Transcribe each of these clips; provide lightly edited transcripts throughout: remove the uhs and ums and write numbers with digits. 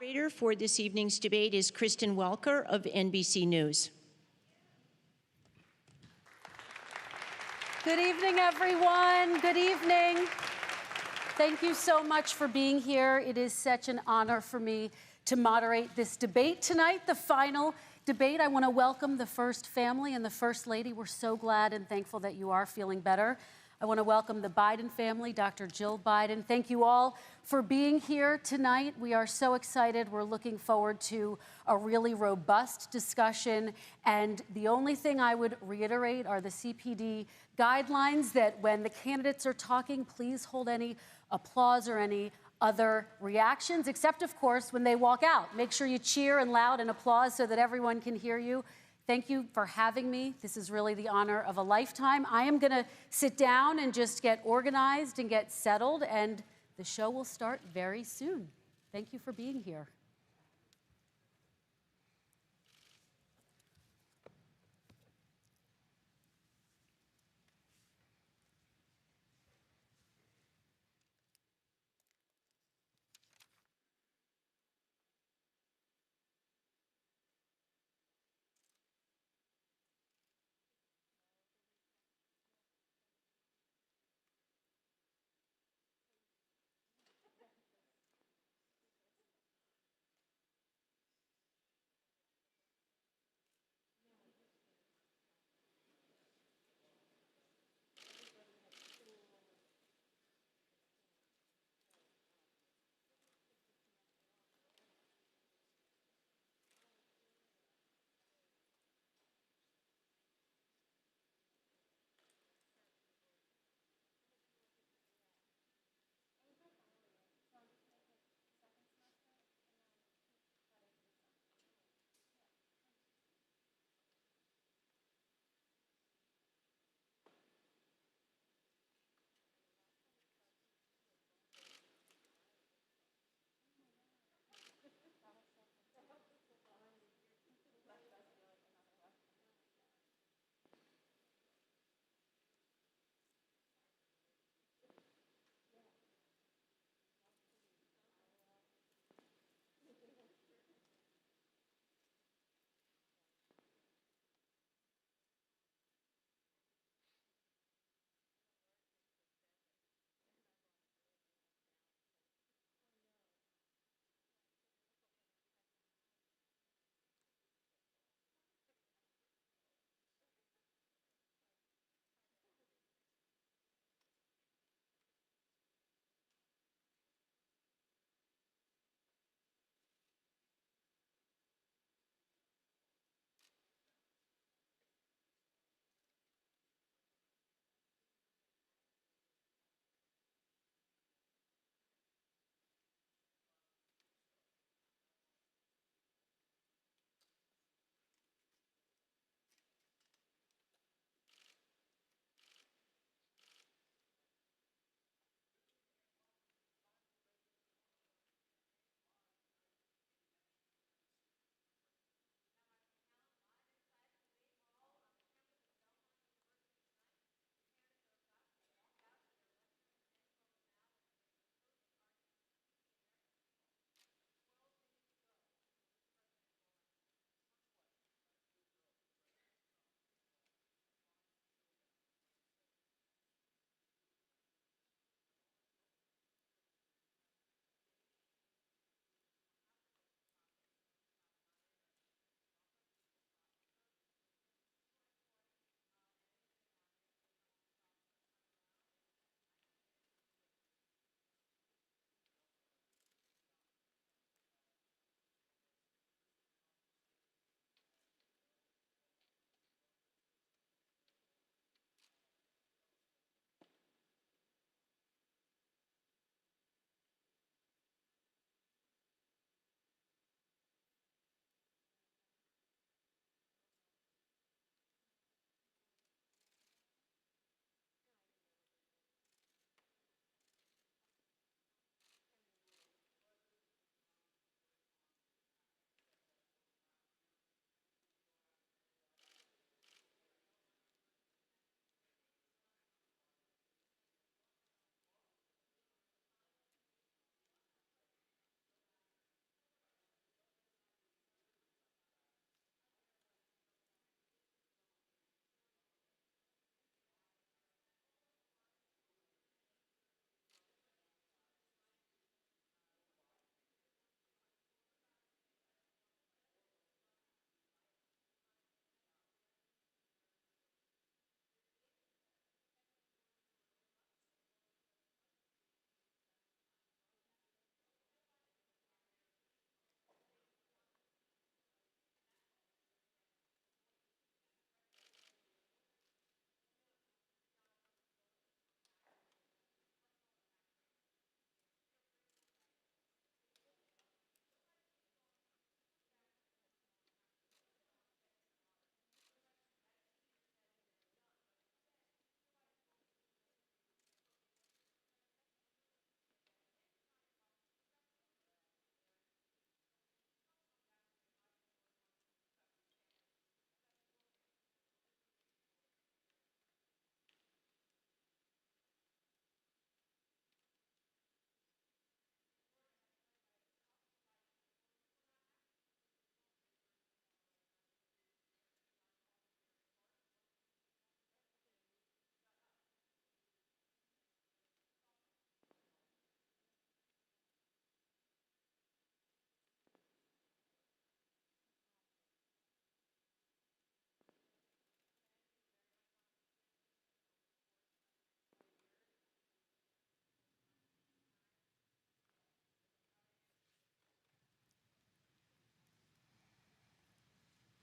Moderator for this evening's debate is Kristen Welker of NBC News. Good evening, everyone. Good evening. Thank you so much for being here. It is such an honor for me to moderate this debate tonight, the final debate. I want to welcome the First Family and the First Lady. We're so glad and thankful that you are feeling better. I want to welcome the Biden family, Dr. Jill Biden. Thank you all for being here tonight. We are so excited. We're looking forward to a really robust discussion. And the only thing I would reiterate are the CPD guidelines that when the candidates are talking, please hold any applause or any other reactions, except, of course, when they walk out. Make sure you cheer and loud and applause so that everyone can hear you. Thank you for having me. This is really the honor of a lifetime. I am going to sit down and just get organized and get settled, and the show will start very soon. Thank you for being here.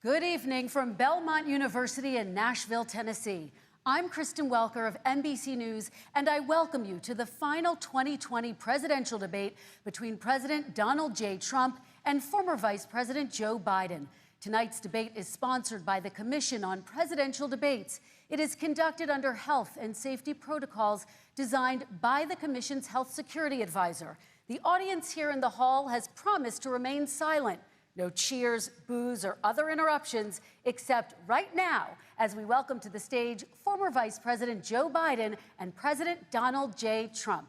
Good evening from Belmont University in Nashville, Tennessee. I'm Kristen Welker of NBC News, and I welcome you to the final 2020 presidential debate between President Donald J. Trump and former Vice President Joe Biden. Tonight's debate is sponsored by the Commission on Presidential Debates. It is conducted under health and safety protocols designed by the Commission's health security advisor. The audience here in the hall has promised to remain silent. No cheers, boos, or other interruptions, except right now, as we welcome to the stage former Vice President Joe Biden and President Donald J. Trump.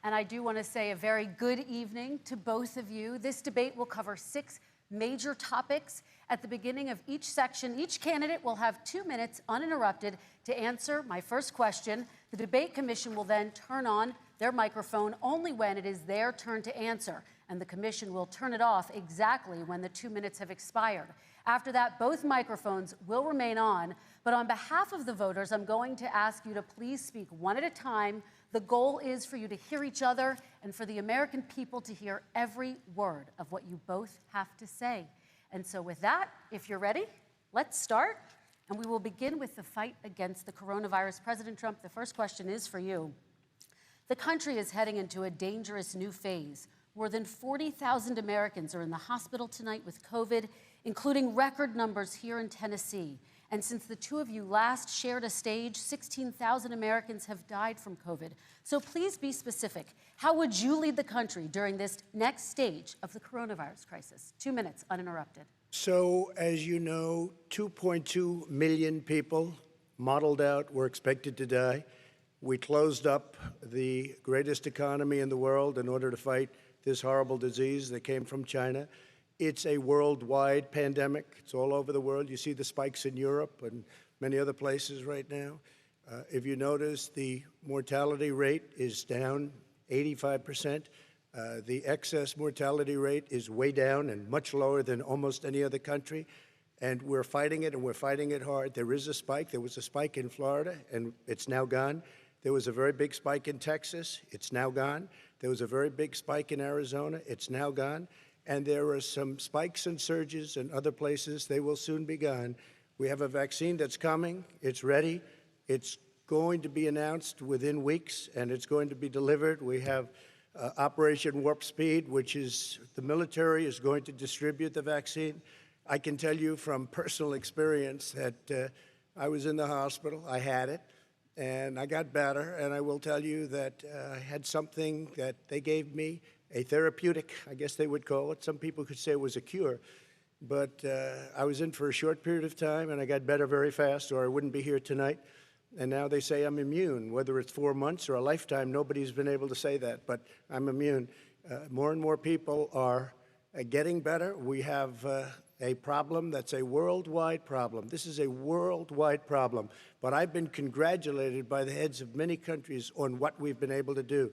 And I do want to say a very good evening to both of you. This debate will cover 6 major topics. At the beginning of each section, each candidate will have 2 minutes uninterrupted to answer my first question. The debate commission will then turn on their microphone only when it is their turn to answer, and the commission will turn it off exactly when the 2 minutes have expired. After that, both microphones will remain on, but on behalf of the voters, I'm going to ask you to please speak one at a time. The goal is for you to hear each other and for the American people to hear every word of what you both have to say. And so with that, if you're ready, let's start. And we will begin with the fight against the coronavirus. President Trump, the first question is for you. The country is heading into a dangerous new phase. More than 40,000 Americans are in the hospital tonight with COVID, including record numbers here in Tennessee. And since the two of you last shared a stage, 16,000 Americans have died from COVID. So please be specific. How would you lead the country during this next stage of the coronavirus crisis? 2 minutes, uninterrupted. So, as you know, 2.2 million people modeled out were expected to die. We closed up the greatest economy in the world in order to fight this horrible disease that came from China. It's a worldwide pandemic. It's all over the world. You see the spikes in Europe and many other places right now. If you notice, the mortality rate is down 85%. The excess mortality rate is way down and much lower than almost any other country. And we're fighting it, and we're fighting it hard. There is a spike. There was a spike in Florida, and it's now gone. There was a very big spike in Texas. It's now gone. There was a very big spike in Arizona. It's now gone. And there are some spikes and surges in other places. They will soon be gone. We have a vaccine that's coming. It's ready. It's going to be announced within weeks, and it's going to be delivered. We have Operation Warp Speed, which is the military is going to distribute the vaccine. I can tell you from personal experience that I was in the hospital. I had it, and I got better. And I will tell you that I had something that they gave me, a therapeutic, I guess they would call it. Some people could say it was a cure. But I was in for a short period of time, and I got better very fast, or I wouldn't be here tonight. And now they say I'm immune. Whether it's 4 months or a lifetime, nobody's been able to say that, but I'm immune. More and more people are getting better. We have a problem that's a worldwide problem. This is a worldwide problem. But I've been congratulated by the heads of many countries on what we've been able to do.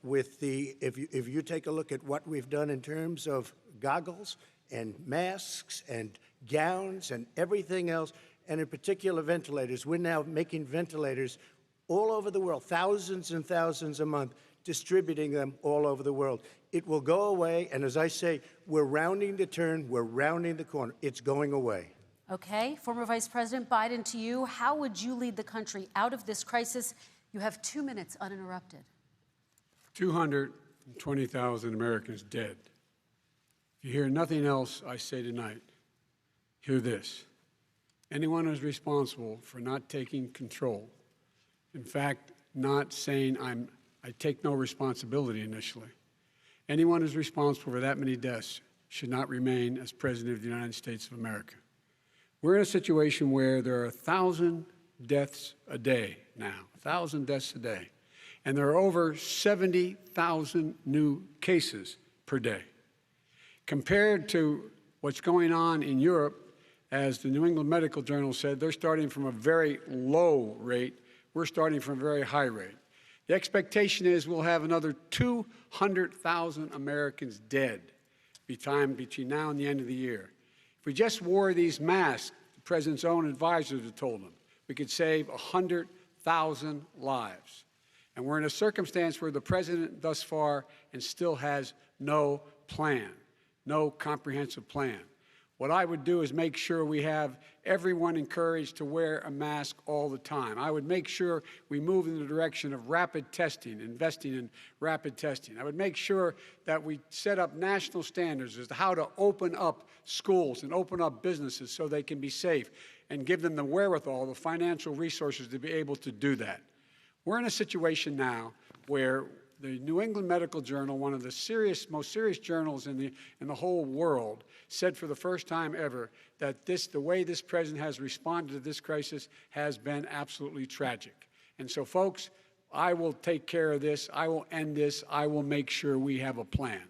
If you take a look at what we've done in terms of goggles and masks and gowns and everything else, and in particular ventilators, we're now making ventilators all over the world, thousands and thousands a month, distributing them all over the world. It will go away, and as I say, we're rounding the turn, we're rounding the corner. It's going away. Okay, former Vice President Biden, to you, how would you lead the country out of this crisis? You have 2 minutes uninterrupted. 220,000 Americans dead. If you hear nothing else I say tonight, hear this. Anyone who's responsible for not taking control, in fact, not saying I take no responsibility initially, anyone who's responsible for that many deaths should not remain as President of the United States of America. We're in a situation where there are 1,000 deaths a day now, 1,000 deaths a day. And there are over 70,000 new cases per day. Compared to what's going on in Europe, as the New England Medical Journal said, they're starting from a very low rate. We're starting from a very high rate. The expectation is we'll have another 200,000 Americans dead between now and the end of the year. If we just wore these masks, the president's own advisors have told him, we could save 100,000 lives. And we're in a circumstance where the president thus far and still has no plan, no comprehensive plan. What I would do is make sure we have everyone encouraged to wear a mask all the time. I would make sure we move in the direction of rapid testing, investing in rapid testing. I would make sure that we set up national standards as to how to open up schools and open up businesses so they can be safe and give them the wherewithal, the financial resources to be able to do that. We're in a situation now where the New England Medical Journal, one of the most serious journals in the whole world, said for the first time ever that the way this president has responded to this crisis has been absolutely tragic. And so, folks, I will take care of this. I will end this. I will make sure we have a plan.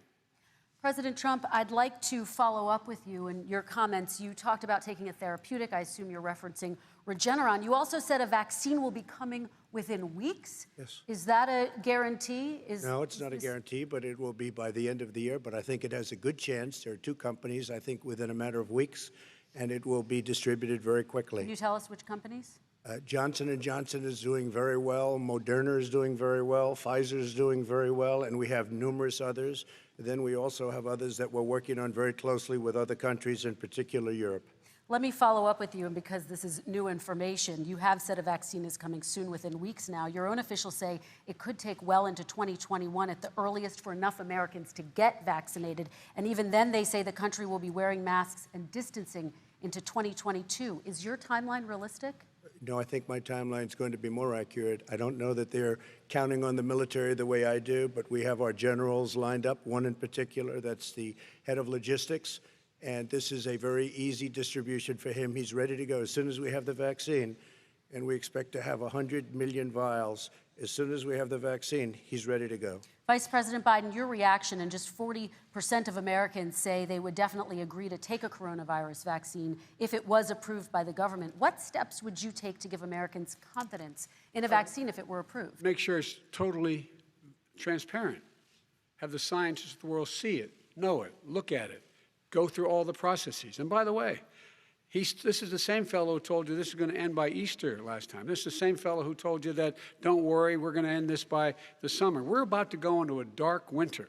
President Trump, I'd like to follow up with you in your comments. You talked about taking a therapeutic. I assume you're referencing Regeneron. You also said a vaccine will be coming within weeks. Yes. Is that a guarantee? No, it's not a guarantee, but it will be by the end of the year. But I think it has a good chance. There are two companies, I think, within a matter of weeks, and it will be distributed very quickly. Can you tell us which companies? Johnson & Johnson is doing very well. Moderna is doing very well. Pfizer is doing very well. And we have numerous others. Then we also have others that we're working on very closely with other countries, in particular Europe. Let me follow up with you, and because this is new information, you have said a vaccine is coming soon, within weeks now. Your own officials say it could take well into 2021 at the earliest for enough Americans to get vaccinated. And even then, they say the country will be wearing masks and distancing into 2022. Is your timeline realistic? No, I think my timeline is going to be more accurate. I don't know that they're counting on the military the way I do, but we have our generals lined up, one in particular that's the head of logistics. And this is a very easy distribution for him. He's ready to go as soon as we have the vaccine. And we expect to have 100 million vials. As soon as we have the vaccine, he's ready to go. Vice President Biden, your reaction, and just 40% of Americans say they would definitely agree to take a coronavirus vaccine if it was approved by the government. What steps would you take to give Americans confidence in a vaccine if it were approved? Make sure it's totally transparent. Have the scientists of the world see it, know it, look at it, go through all the processes. And by the way, this is the same fellow who told you this is going to end by Easter last time. This is the same fellow who told you that, don't worry, we're going to end this by the summer. We're about to go into a dark winter,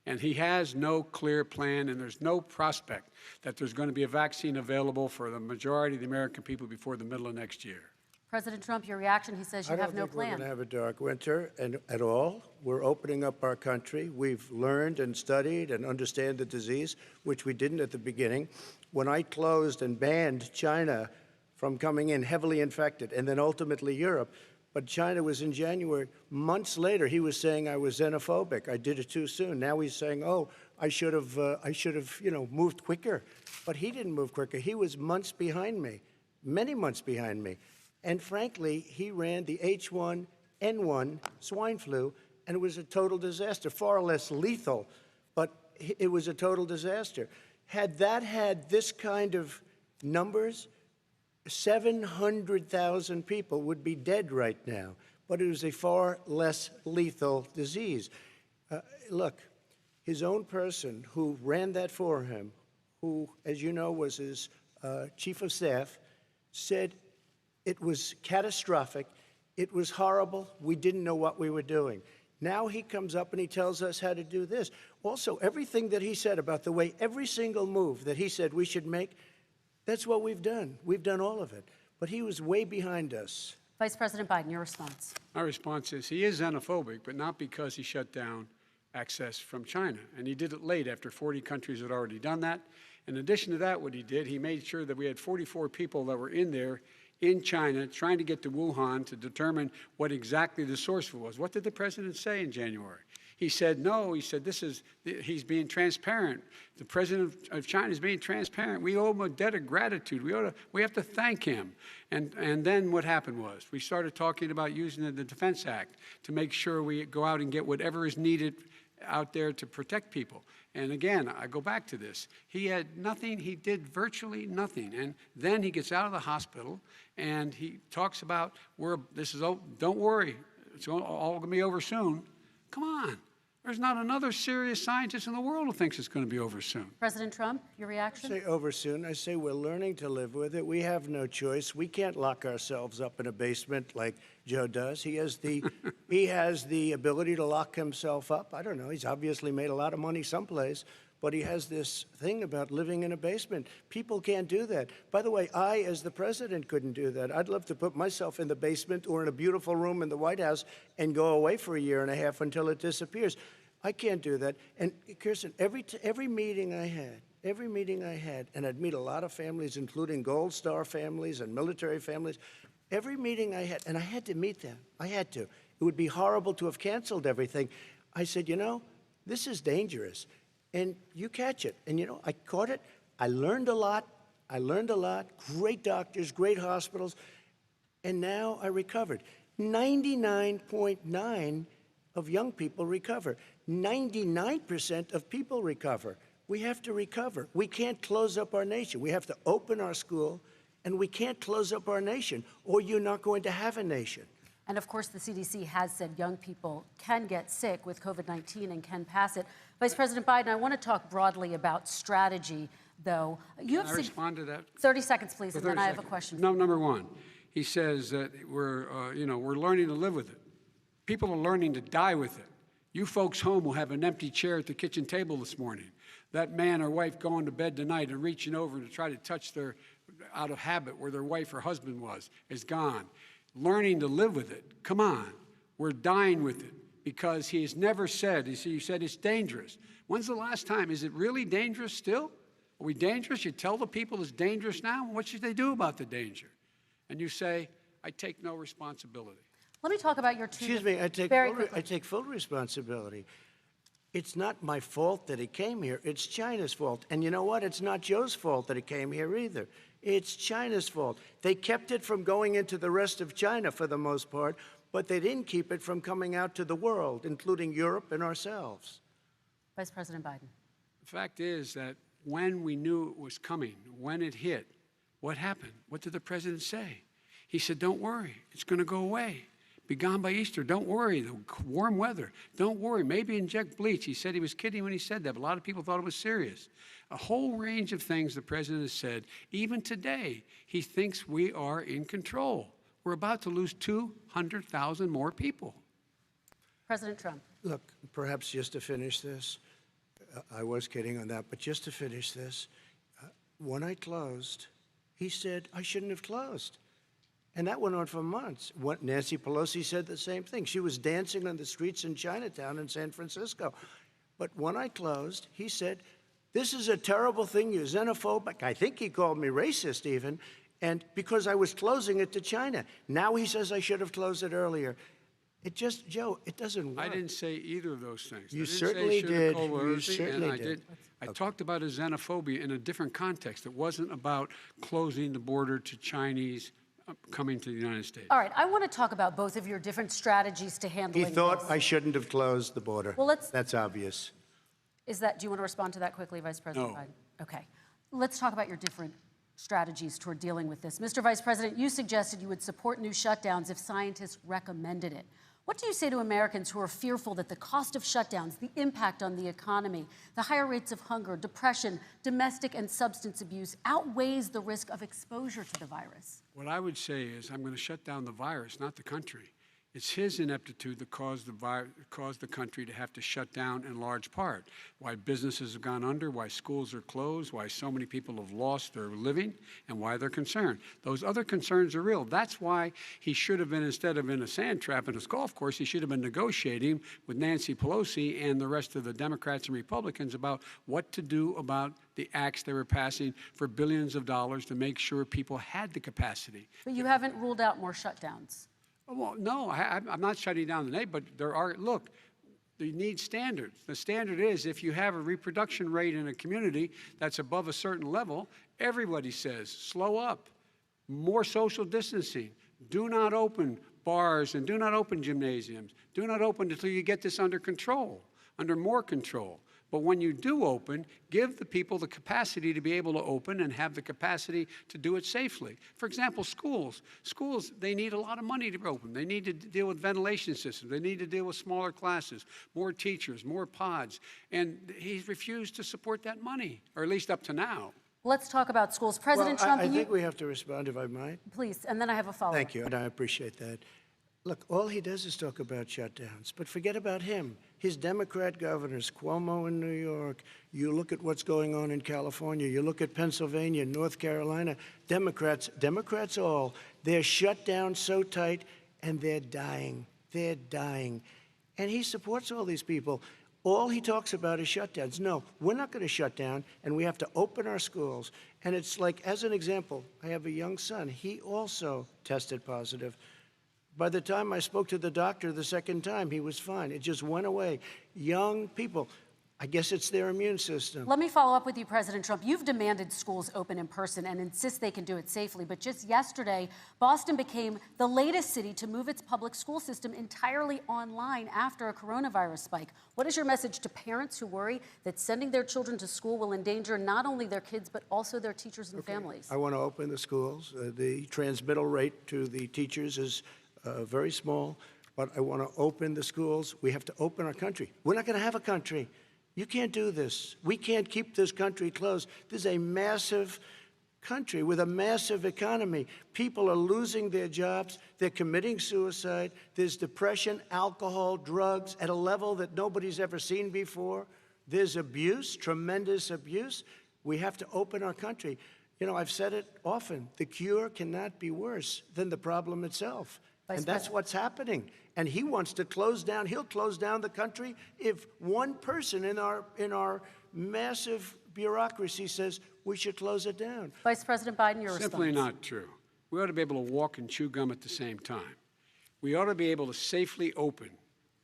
and he has no clear plan, and there's no prospect that there's going to be a vaccine available for the majority of the American people before the middle of next year. President Trump, your reaction, he says you have no plan. I don't think we're going to have a dark winter at all. We're opening up our country. We've learned and studied and understand the disease, which we didn't at the beginning. When I closed and banned China from coming in heavily infected, and then ultimately Europe, but China was in January. Months later, he was saying I was xenophobic. I did it too soon. Now he's saying, oh, I should have, moved quicker. But he didn't move quicker. He was months behind me, many months behind me. And frankly, he ran the H1N1 swine flu, and it was a total disaster, far less lethal, but it was a total disaster. Had that had this kind of numbers, 700,000 people would be dead right now, but it was a far less lethal disease. Look, his own person who ran that for him, who, as you know, was his chief of staff, said it was catastrophic, it was horrible, we didn't know what we were doing. Now he comes up and he tells us how to do this. Also, everything that he said about the way every single move that he said we should make, that's what we've done. We've done all of it. But he was way behind us. Vice President Biden, your response. My response is he is xenophobic, but not because he shut down access from China. And he did it late after 40 countries had already done that. In addition to that, what he did, he made sure that we had 44 people that were in there in China trying to get to Wuhan to determine what exactly the source was. What did the president say in January? He said, no, he said, he's being transparent. The president of China is being transparent. We owe him a debt of gratitude. We have to thank him. And then what happened was we started talking about using the Defense Act to make sure we go out and get whatever is needed out there to protect people. And again, I go back to this. He had nothing. He did virtually nothing. And then he gets out of the hospital and he talks about, don't worry, it's all going to be over soon. Come on. There's not another serious scientist in the world who thinks it's going to be over soon. President Trump, your reaction? I say over soon. I say we're learning to live with it. We have no choice. We can't lock ourselves up in a basement like Joe does. He has the ability to lock himself up. I don't know. He's obviously made a lot of money someplace, but he has this thing about living in a basement. People can't do that. By the way, I, as the president, couldn't do that. I'd love to put myself in the basement or in a beautiful room in the White House and go away for a year and a half until it disappears. I can't do that. And Kirsten, every meeting I had, and I'd meet a lot of families, including Gold Star families and military families, every meeting I had, and I had to meet them. I had to. It would be horrible to have canceled everything. I said, this is dangerous. And you catch it. And, I caught it. I learned a lot. Great doctors, great hospitals. And now I recovered. 99.9 of young people recover. 99% of people recover. We have to recover. We can't close up our nation. We have to open our school, and we can't close up our nation, or you're not going to have a nation. And of course, the CDC has said young people can get sick with COVID-19 and can pass it. Vice President Biden, I want to talk broadly about strategy, though. Can I respond to that? 30 seconds, please, and then I have a question. No, number one, he says that we're learning to live with it. People are learning to die with it. You folks home will have an empty chair at the kitchen table this morning. That man or wife going to bed tonight and reaching over to try to touch out of habit where their wife or husband is gone. Learning to live with it. Come on. We're dying with it because he has never said, you said it's dangerous. When's the last time? Is it really dangerous still? Are we dangerous? You tell the people it's dangerous now? What should they do about the danger? And you say, I take no responsibility. Let me talk about your two. Excuse me, I take full responsibility. It's not my fault that he came here. It's China's fault. And you know what? It's not Joe's fault that he came here either. It's China's fault. They kept it from going into the rest of China for the most part, but they didn't keep it from coming out to the world, including Europe and ourselves. Vice President Biden. The fact is that when we knew it was coming, when it hit, what happened? What did the president say? He said, don't worry, it's going to go away. Be gone by Easter. Don't worry. The warm weather. Don't worry. Maybe inject bleach. He said he was kidding when he said that, but a lot of people thought it was serious. A whole range of things the president has said. Even today, he thinks we are in control. We're about to lose 200,000 more people. President Trump. Look, perhaps just to finish this, I was kidding on that, but just to finish this, when I closed, he said I shouldn't have closed. And that went on for months. Nancy Pelosi said the same thing. She was dancing on the streets in Chinatown in San Francisco. But when I closed, he said, this is a terrible thing, you're xenophobic. I think he called me racist even, and because I was closing it to China. Now he says I should have closed it earlier. Joe, it doesn't work. I didn't say either of those things. You certainly did. You Thursday, certainly and did. I talked about a xenophobia in a different context. It wasn't about closing the border to Chinese coming to the United States. All right, I want to talk about both of your different strategies to handling He thought this. I shouldn't have closed the border. Well, That's obvious. Do you want to respond to that quickly, Vice President No. Biden? Okay. Let's talk about your different strategies toward dealing with this. Mr. Vice President, you suggested you would support new shutdowns if scientists recommended it. What do you say to Americans who are fearful that the cost of shutdowns, the impact on the economy, the higher rates of hunger, depression, domestic and substance abuse outweighs the risk of exposure to the virus? What I would say is I'm going to shut down the virus, not the country. It's his ineptitude that caused the country to have to shut down in large part. Why businesses have gone under, why schools are closed, why so many people have lost their living, and why they're concerned. Those other concerns are real. That's why he should have been, instead of in a sand trap in his golf course, he should have been negotiating with Nancy Pelosi and the rest of the Democrats and Republicans about what to do about the acts they were passing for billions of dollars to make sure people had the capacity. But you haven't ruled out more shutdowns. Well, no, I'm not shutting down the nation, but look, you need standards. The standard is if you have a reproduction rate in a community that's above a certain level, everybody says, slow up, more social distancing, do not open bars and do not open gymnasiums, do not open until you get this under control. under more control. But when you do open, give the people the capacity to be able to open and have the capacity to do it safely. For example, schools. Schools, they need a lot of money to open. They need to deal with ventilation systems. They need to deal with smaller classes, more teachers, more pods. And he's refused to support that money, or at least up to now. Let's talk about schools. President Well, Trump, I think we have to respond, if I might. please, and then I have a follow-up. Thank you, and I appreciate that. Look, all he does is talk about shutdowns, but forget about him. His Democrat governors, Cuomo in New York, you look at what's going on in California, you look at Pennsylvania, North Carolina, Democrats all, they're shut down so tight, and they're dying. They're dying. And he supports all these people. All he talks about is shutdowns. No, we're not going to shut down, and we have to open our schools. And it's like, as an example, I have a young son. He also tested positive. By the time I spoke to the doctor the second time, he was fine. It just went away. Young people, I guess it's their immune system. Let me follow up with you, President Trump. You've demanded schools open in person and insist they can do it safely. But just yesterday, Boston became the latest city to move its public school system entirely online after a coronavirus spike. What is your message to parents who worry that sending their children to school will endanger not only their kids, but also their teachers and families? I want to open the schools. The transmittal rate to the teachers is very small, but I want to open the schools. We have to open our country. We're not going to have a country. You can't do this. We can't keep this country closed. This is a massive country with a massive economy. People are losing their jobs. They're committing suicide. There's depression, alcohol, drugs at a level that nobody's ever seen before. There's abuse, tremendous abuse. We have to open our country. You know, I've said it often. The cure cannot be worse than the problem itself. And that's what's happening. And he wants to close down. He'll close down the country if one person in our massive bureaucracy says we should close it down. Vice President Biden, your response. Simply not true. We ought to be able to walk and chew gum at the same time. We ought to be able to safely open,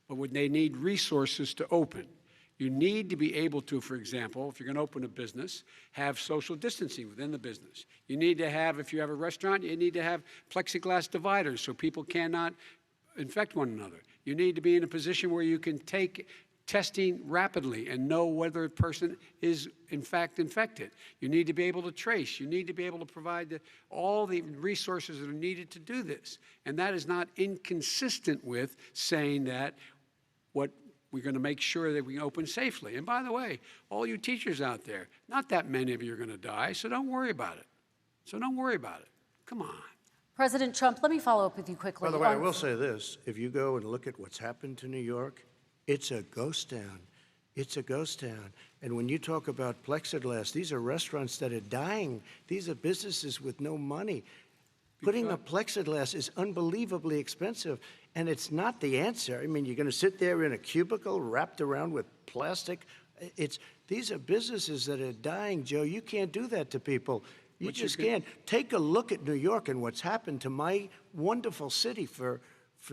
but when they need resources to open. You need to be able to, for example, if you're going to open a business, have social distancing within the business. You need to have, if you have a restaurant, you need to have plexiglass dividers so people cannot infect one another. You need to be in a position where you can take testing rapidly and know whether a person is, in fact, infected. You need to be able to trace. You need to be able to provide all the resources that are needed to do this. And that is not inconsistent with saying that we're going to make sure that we open safely. And by the way, all you teachers out there, not that many of you are going to die, so don't worry about it. Come on. President Trump, let me follow up with you quickly. By the way, I will say this. If you go and look at what's happened to New York, it's a ghost town. It's a ghost town. And when you talk about plexiglass, these are restaurants that are dying. These are businesses with no money. Putting up plexiglass is unbelievably expensive, and it's not the answer. I mean, you're going to sit there in a cubicle wrapped around with plastic. These are businesses that are dying, Joe. You can't do that to people. You just can't. Take a look at New York and what's happened to my wonderful city for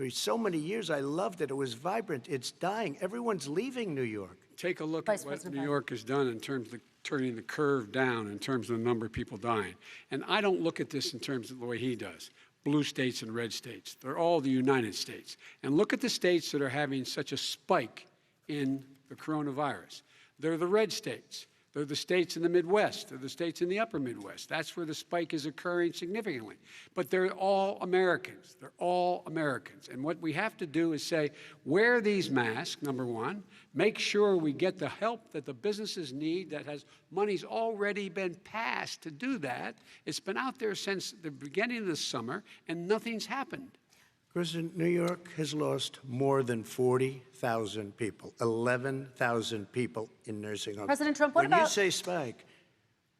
so many years. I loved it. It was vibrant. It's dying. Everyone's leaving New York. Take a look at what New York has done in terms of turning the curve down in terms of the number of people dying. And I don't look at this in terms of the way he does. Blue states and red states. They're all the United States. And look at the states that are having such a spike in the coronavirus. They're the red states. They're the states in the Midwest. They're the states in the upper Midwest. That's where the spike is occurring significantly. But they're all Americans. They're all Americans. And what we have to do is say, wear these masks, number one. Make sure we get the help that the businesses need that has money's already been passed to do that. It's been out there since the beginning of the summer, and nothing's happened. President, New York has lost more than 40,000 people, 11,000 people in nursing homes. President Trump, what when about... you say spike,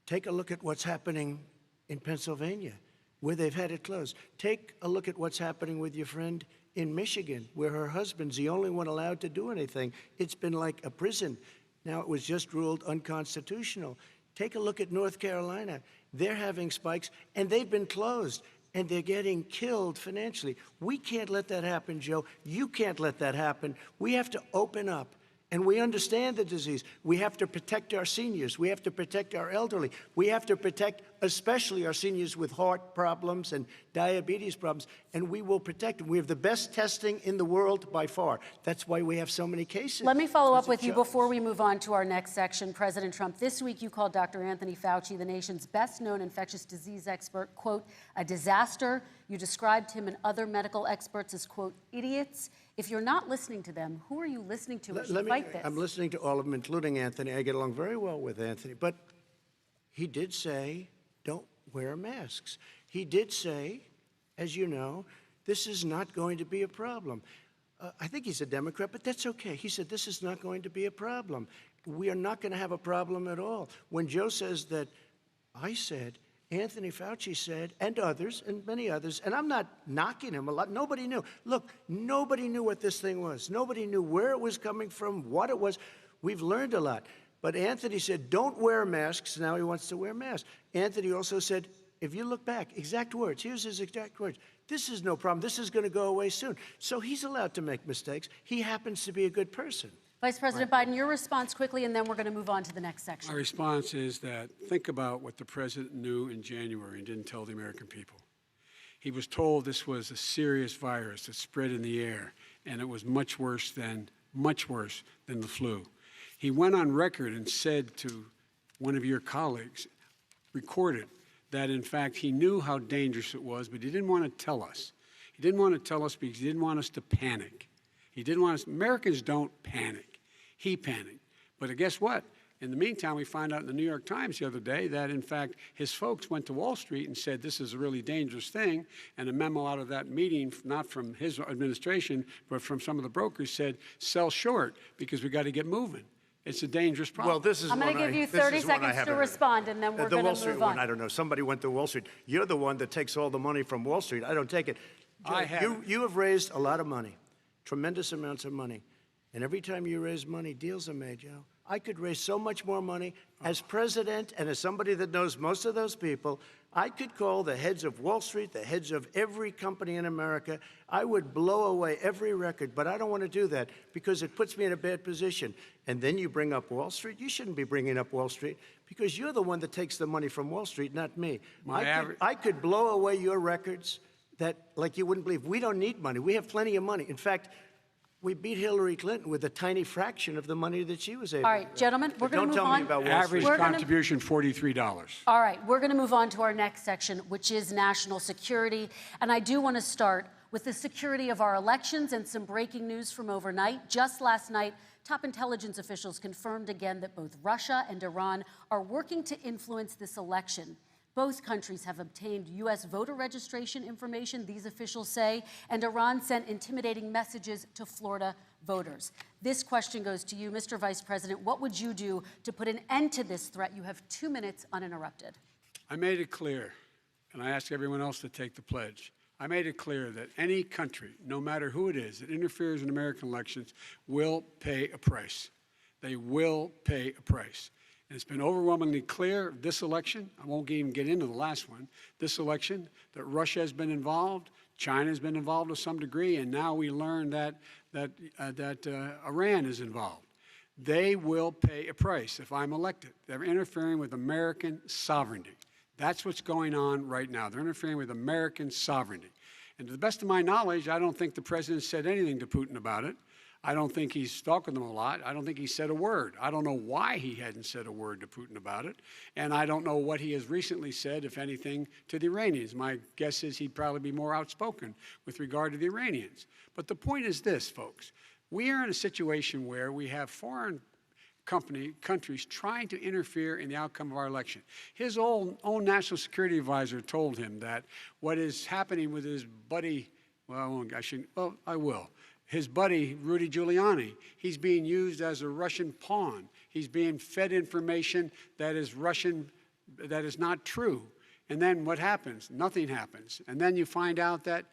take a look at what's happening in Pennsylvania, where they've had it closed. Take a look at what's happening with your friend in Michigan, where her husband's the only one allowed to do anything. It's been like a prison. Now it was just ruled unconstitutional. Take a look at North Carolina. They're having spikes, and they've been closed. And they're getting killed financially. We can't let that happen, Joe. You can't let that happen. We have to open up. And we understand the disease. We have to protect our seniors. We have to protect our elderly. We have to protect especially our seniors with heart problems and diabetes problems, and we will protect them. We have the best testing in the world by far. That's why we have so many cases. Let me follow up Because with it you shows. before we move on to our next section. President Trump, this week you called Dr. Anthony Fauci, the nation's best-known infectious disease expert, quote, a disaster. You described him and other medical experts as, quote, idiots. If you're not listening to them, who are you listening to as you fight this? I'm listening to all of them, including Anthony. I get along very well with Anthony. But he did say, don't wear masks. He did say, as you know, this is not going to be a problem. I think he's a Democrat, but that's okay. He said, this is not going to be a problem. We are not going to have a problem at all. When Joe says that, I said, Anthony Fauci said, and others, and many others, and I'm not knocking him a lot. Nobody knew. Look, nobody knew what this thing was. Nobody knew where it was coming from, what it was. We've learned a lot. But Anthony said, don't wear masks. Now he wants to wear masks. Anthony also said, if you look back, exact words, here's his exact words. This is no problem. This is going to go away soon. So he's allowed to make mistakes. He happens to be a good person. Vice President Biden, your response quickly, and then we're going to move on to the next section. My response is that think about what the president knew in January and didn't tell the American people. He was told this was a serious virus that spread in the air, and it was much worse than the flu. He went on record and said to one of your colleagues, recorded, that in fact he knew how dangerous it was, but he didn't want to tell us. He didn't want to tell us because he didn't want us to panic. He didn't want us, Americans don't panic. He panicked. But guess what? In the meantime, we find out in the New York Times the other day that, in fact, his folks went to Wall Street and said this is a really dangerous thing. And a memo out of that meeting, not from his administration, but from some of the brokers, said sell short because we got to get moving. It's a dangerous problem. Well, this is I'm going to give you 30 seconds to respond, and then we're the going Wall to Street move one, on. I don't know. Somebody went to Wall Street. You're the one that takes all the money from Wall Street. I don't take it. I haven't. You have raised a lot of money, tremendous amounts of money. And every time you raise money, deals are made, Joe. I could raise so much more money. As president and as somebody that knows most of those people, I could call the heads of Wall Street, the heads of every company in America. I would blow away every record, but I don't want to do that because it puts me in a bad position. And then you bring up Wall Street. You shouldn't be bringing up Wall Street because you're the one that takes the money from Wall Street, not me. I could blow away your records that, like you wouldn't believe. We don't need money. We have plenty of money. In fact, we beat Hillary Clinton with a tiny fraction of the money that she was able to. All right, gentlemen, we're going to move on. Don't tell me about Wall Street. Average contribution, $43. All right, we're going to move on to our next section, which is national security. And I do want to start with the security of our elections and some breaking news from overnight. Just last night, top intelligence officials confirmed again that both Russia and Iran are working to influence this election. Both countries have obtained U.S. voter registration information, these officials say, and Iran sent intimidating messages to Florida voters. This question goes to you, Mr. Vice President. What would you do to put an end to this threat? You have 2 minutes uninterrupted. I made it clear, and I ask everyone else to take the pledge. I made it clear that any country, no matter who it is, that interferes in American elections will pay a price. They will pay a price. And it's been overwhelmingly clear this election, I won't even get into the last one, this election, that Russia has been involved, China has been involved to some degree, and now we learn that Iran is involved. They will pay a price if I'm elected. They're interfering with American sovereignty. That's what's going on right now. They're interfering with American sovereignty. And to the best of my knowledge, I don't think the president said anything to Putin about it. I don't think he's talking to them a lot. I don't think he said a word. I don't know why he hadn't said a word to Putin about it. And I don't know what he has recently said, if anything, to the Iranians. My guess is he'd probably be more outspoken with regard to the Iranians. But the point is this, folks. We are in a situation where we have foreign countries trying to interfere in the outcome of our election. His own national security advisor told him that what is happening with his buddy, I will. His buddy, Rudy Giuliani, he's being used as a Russian pawn. He's being fed information that is Russian, that is not true. And then what happens? Nothing happens. And then you find out that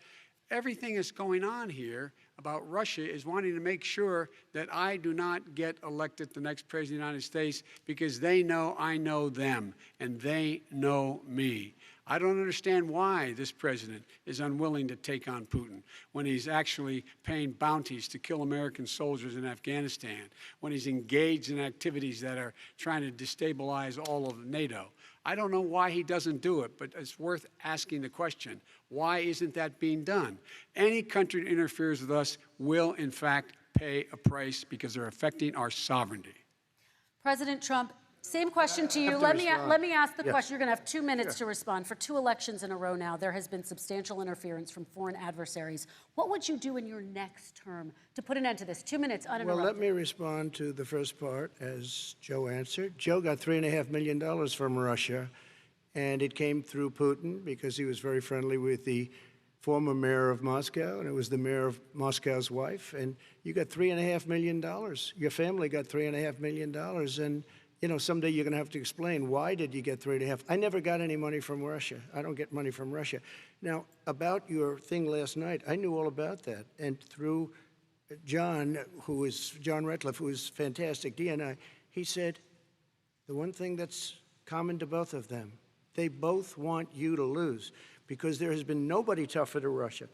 everything that's going on here about Russia is wanting to make sure that I do not get elected the next president of the United States because they know I know them and they know me. I don't understand why this president is unwilling to take on Putin when he's actually paying bounties to kill American soldiers in Afghanistan, when he's engaged in activities that are trying to destabilize all of NATO. I don't know why he doesn't do it, but it's worth asking the question. Why isn't that being done? Any country that interferes with us will, in fact, pay a price because they're affecting our sovereignty. President Trump, same question to you. to Let me ask the Yes. question. You're going to have 2 minutes to respond. For 2 elections in a row now, there has been substantial interference from foreign adversaries. What would you do in your next term to put an end to this? 2 minutes uninterrupted. Well, let me respond to the first part as Joe answered. Joe got $3.5 million from Russia, and it came through Putin because he was very friendly with the former mayor of Moscow, and it was the mayor of Moscow's wife. And you got $3.5 million. Your family got $3.5 million. And, you know, someday you're going to have to explain, why did you get 3.5? I never got any money from Russia. I don't get money from Russia. Now, about your thing last night, I knew all about that. And through John Ratcliffe, who is fantastic, DNI, he said, the one thing that's common to both of them, they both want you to lose, because there has been nobody tougher to Russia.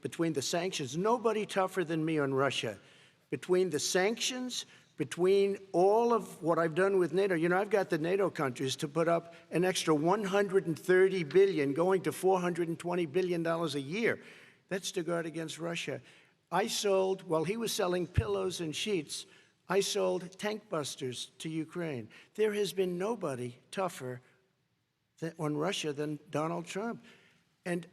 Between the sanctions, nobody tougher than me on Russia. Between the sanctions, between all of what I've done with NATO, you know, I've got the NATO countries to put up an extra $130 billion, going to $420 billion a year. That's to guard against Russia. I sold, while he was selling pillows and sheets, I sold tank busters to Ukraine. There has been nobody tougher on Russia than Donald Trump. And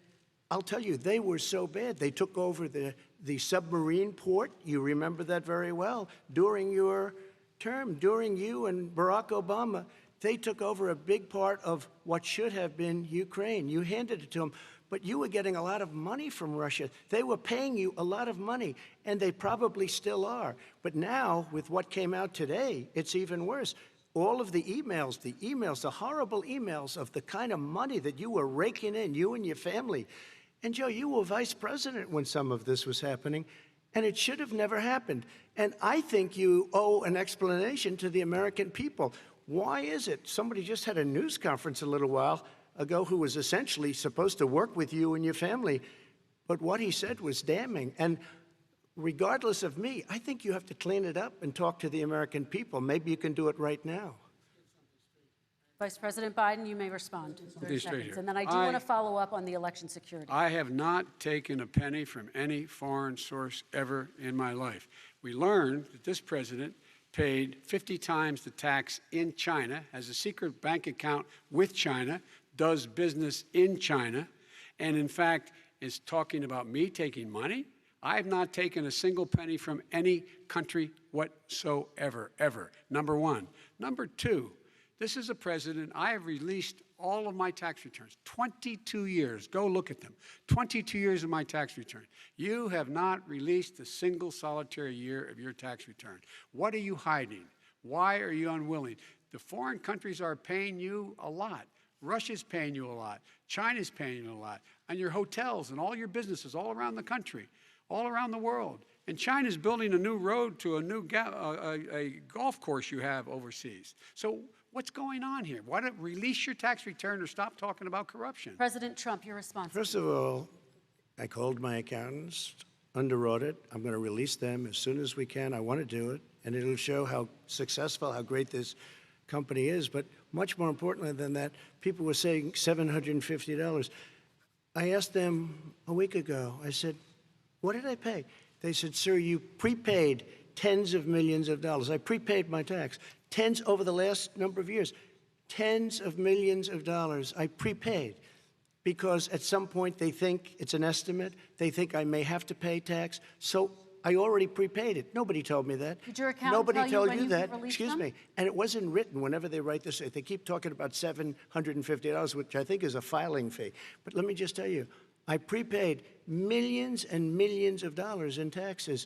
I'll tell you, they were so bad. They took over the submarine port. You remember that very well. During your term, during you and Barack Obama, they took over a big part of what should have been Ukraine. You handed it to them, but you were getting a lot of money from Russia. They were paying you a lot of money, and they probably still are. But now, with what came out today, it's even worse. All of the emails, the horrible emails of the kind of money that you were raking in, you and your family. And Joe, you were vice president when some of this was happening, and it should have never happened. And I think you owe an explanation to the American people. Why is it? Somebody just had a news conference a little while ago who was essentially supposed to work with you and your family, but what he said was damning. And regardless of me, I think you have to clean it up and talk to the American people. Maybe you can do it right now. Vice President Biden, you may respond. 30 seconds. And then I do want to follow up on the election security. I have not taken a penny from any foreign source ever in my life. We learned that this president paid 50 times the tax in China, has a secret bank account with China, does business in China, and in fact is talking about me taking money. I have not taken a single penny from any country whatsoever, ever. Number one. Number two, this is a president, I have released all of my tax returns, 22 years. Go look at them. 22 years of my tax return. You have not released a single solitary year of your tax return. What are you hiding? Why are you unwilling? The foreign countries are paying you a lot. Russia's paying you a lot. China's paying you a lot. And your hotels and all your businesses all around the country, all around the world. And China's building a new road to a new a golf course you have overseas. So what's going on here? Why don't release your tax return or stop talking about corruption? President Trump, your response. First of all, I called my accountants under audit. I'm going to release them as soon as we can. I want to do it, and it'll show how successful, how great this company is. But much more importantly than that, people were saying $750. I asked them a week ago, I said, what did I pay? They said, sir, you prepaid tens of millions of dollars. I prepaid my tax. Tens over the last number of years. Tens of millions of dollars I prepaid because at some point they think it's an estimate. They think I may have to pay tax. So I already prepaid it. Nobody told me that. Did your accountant Nobody tell you told when you you that. could release Excuse them? me. And it wasn't written whenever they write this. They keep talking about $750, which I think is a filing fee. But let me just tell you, I prepaid millions and millions of dollars in taxes.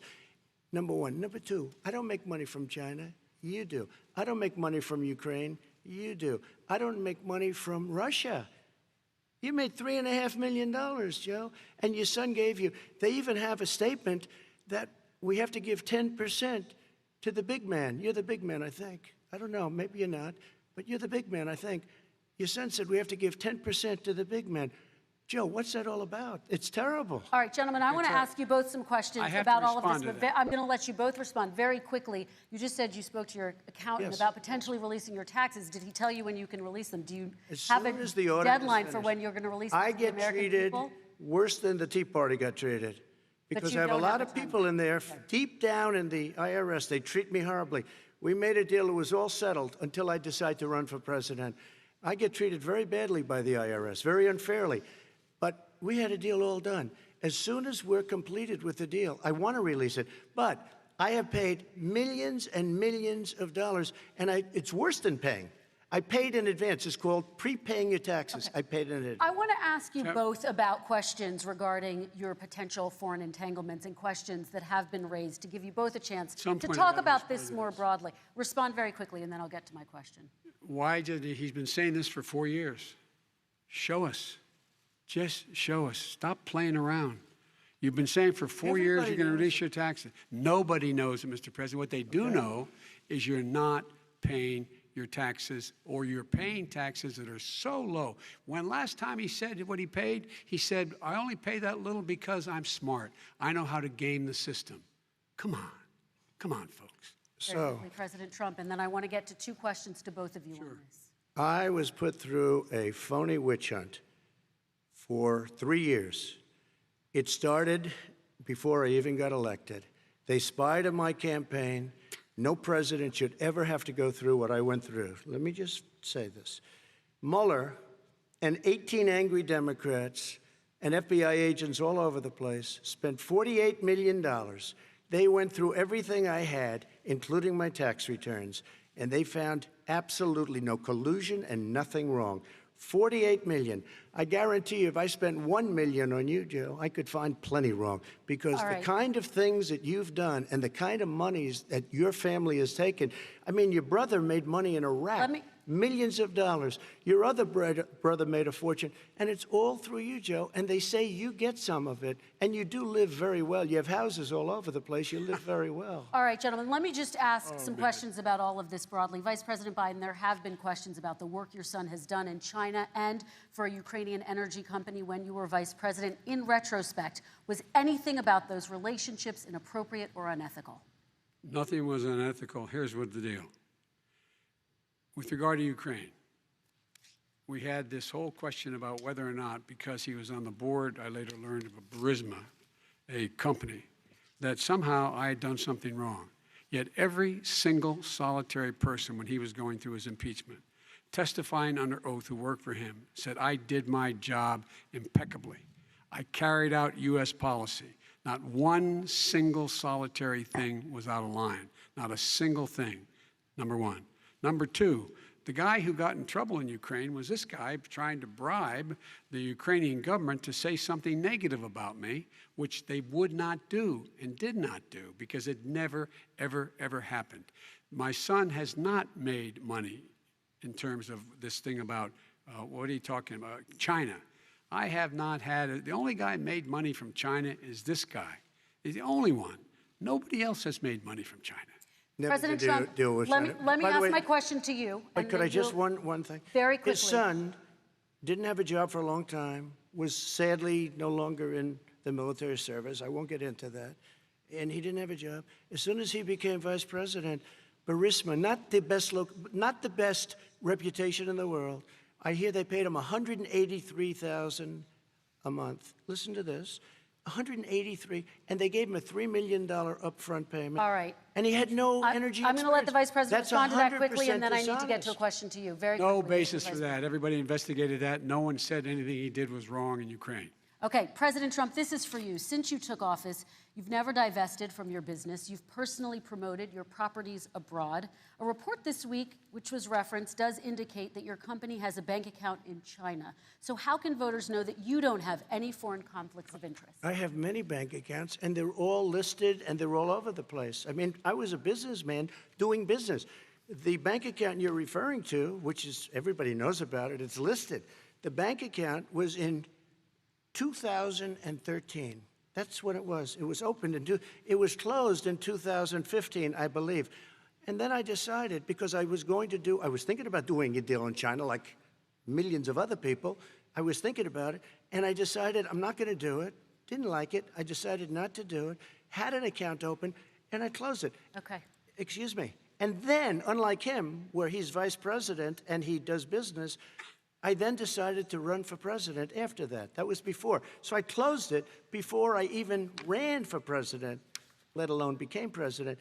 Number one. Number two, I don't make money from China. You do. I don't make money from Ukraine. You do. I don't make money from Russia. You made $3.5 million, Joe, and your son gave you. They even have a statement that we have to give 10% to the big man. You're the big man, I think. I don't know. Maybe you're not, but you're the big man, I think. Your son said we have to give 10% to the big man. Joe, what's that all about? It's terrible. All right, gentlemen, I want to ask you both some questions I have about to all of this, respond to but that. I'm going to let you both respond very quickly. You just said you spoke to your accountant Yes. about potentially releasing your taxes. Did he tell you when you can release them? Do you As have soon a as the audit is deadline for finished. when you're going to release them I to the get American treated people? worse than the Tea Party got treated. Because you I have a don't have lot a of people in there, deep down in the IRS, they treat me horribly. We made a deal, it was all settled until I decide to run for president. I get treated very badly by the IRS, very unfairly. But we had a deal all done. As soon as we're completed with the deal, I want to release it. But I have paid millions and millions of dollars, and it's worse than paying. I paid in advance. It's called prepaying your taxes. I paid in advance. I want to ask you both about questions regarding your potential foreign entanglements and questions that have been raised to give you both a chance Some to point talk about about this responding to more this. broadly. Respond very quickly, and then I'll get to my question. Why did he's been saying this for 4 years? Show us. Just show us. Stop playing around. You've been saying for 4 years Everybody you're going to knows release your taxes. Nobody knows it, Mr. President. What they do know is you're not paying your taxes, or you're paying taxes that are so low. When last time he said what he paid, he said, I only pay that little because I'm smart. I know how to game the system. Come on. Come on, folks. Very quickly, President Trump, and then I want to get to two questions to both of you on this. I was put through a phony witch hunt for 3 years. It started before I even got elected. They spied on my campaign. No president should ever have to go through what I went through. Let me just say this. Mueller and 18 angry Democrats and FBI agents all over the place spent $48 million. They went through everything I had, including my tax returns, and they found absolutely no collusion and nothing wrong. 48 million. I guarantee you, if I spent 1 million on you, Joe, I could find plenty wrong. Because All the right. kind of things that you've done and the kind of monies that your family has taken, I mean, your brother made money in Iraq. Millions of dollars. Your other brother made a fortune, and it's all through you, Joe. And they say you get some of it, and you do live very well. You have houses all over the place. You live very well. All right, gentlemen, let me just ask some questions about all of this broadly. Vice President Biden, there have been questions about the work your son has done in China and for a Ukrainian energy company when you were vice president. In retrospect, was anything about those relationships inappropriate or unethical? Nothing was unethical. Here's what the deal. With regard to Ukraine, we had this whole question about whether or not, because he was on the board, I later learned of a Burisma, a company, that somehow I had done something wrong. Yet every single solitary person, when he was going through his impeachment, testifying under oath who worked for him, said, I did my job impeccably. I carried out U.S. policy. Not one single solitary thing was out of line. Not a single thing, number one. Number two, the guy who got in trouble in Ukraine was this guy trying to bribe the Ukrainian government to say something negative about me, which they would not do and did not do because it never, ever, ever happened. My son has not made money in terms of this thing about, what are you talking about, China. I have not had, the only guy made money from China is this guy. He's the only one. Nobody else has made money from China. Never President to Trump, deal with let me China. let me By the ask way, my question to you. But and could then I just, you'll- one thing? Very quickly. His son didn't have a job for a long time, was sadly no longer in the military service. I won't get into that. And he didn't have a job. As soon as he became vice president, Burisma, not the best reputation in the world, I hear they paid him $183,000 a month. Listen to this. 183, and they gave him a $3 million upfront payment. All right. And he had no energy I'm going to let the vice president That's respond to that quickly, 100% and then I need to get to a dishonest. question to you. Very No quickly, basis Vice for that. Everybody investigated that. No one said anything he did was wrong in Ukraine. Okay, President Trump, this is for you. Since you took office, you've never divested from your business. You've personally promoted your properties abroad. A report this week, which was referenced, does indicate that your company has a bank account in China. So how can voters know that you don't have any foreign conflicts of interest? I have many bank accounts, and they're all listed, and they're all over the place. I mean, I was a businessman doing business. The bank account you're referring to, which is, everybody knows about it, it's listed. The bank account was in 2013. That's when it was. It was opened it was closed in 2015, I believe. And then I decided, because I was thinking about doing a deal in China like millions of other people. I was thinking about it, And I decided I'm not going to do it. Didn't like it. I decided not to do it. Had an account open, and I closed it. Okay. Excuse me. And then, unlike him, where he's vice president and he does business, I then decided to run for president after that. That was before. So I closed it before I even ran for president, let alone became president.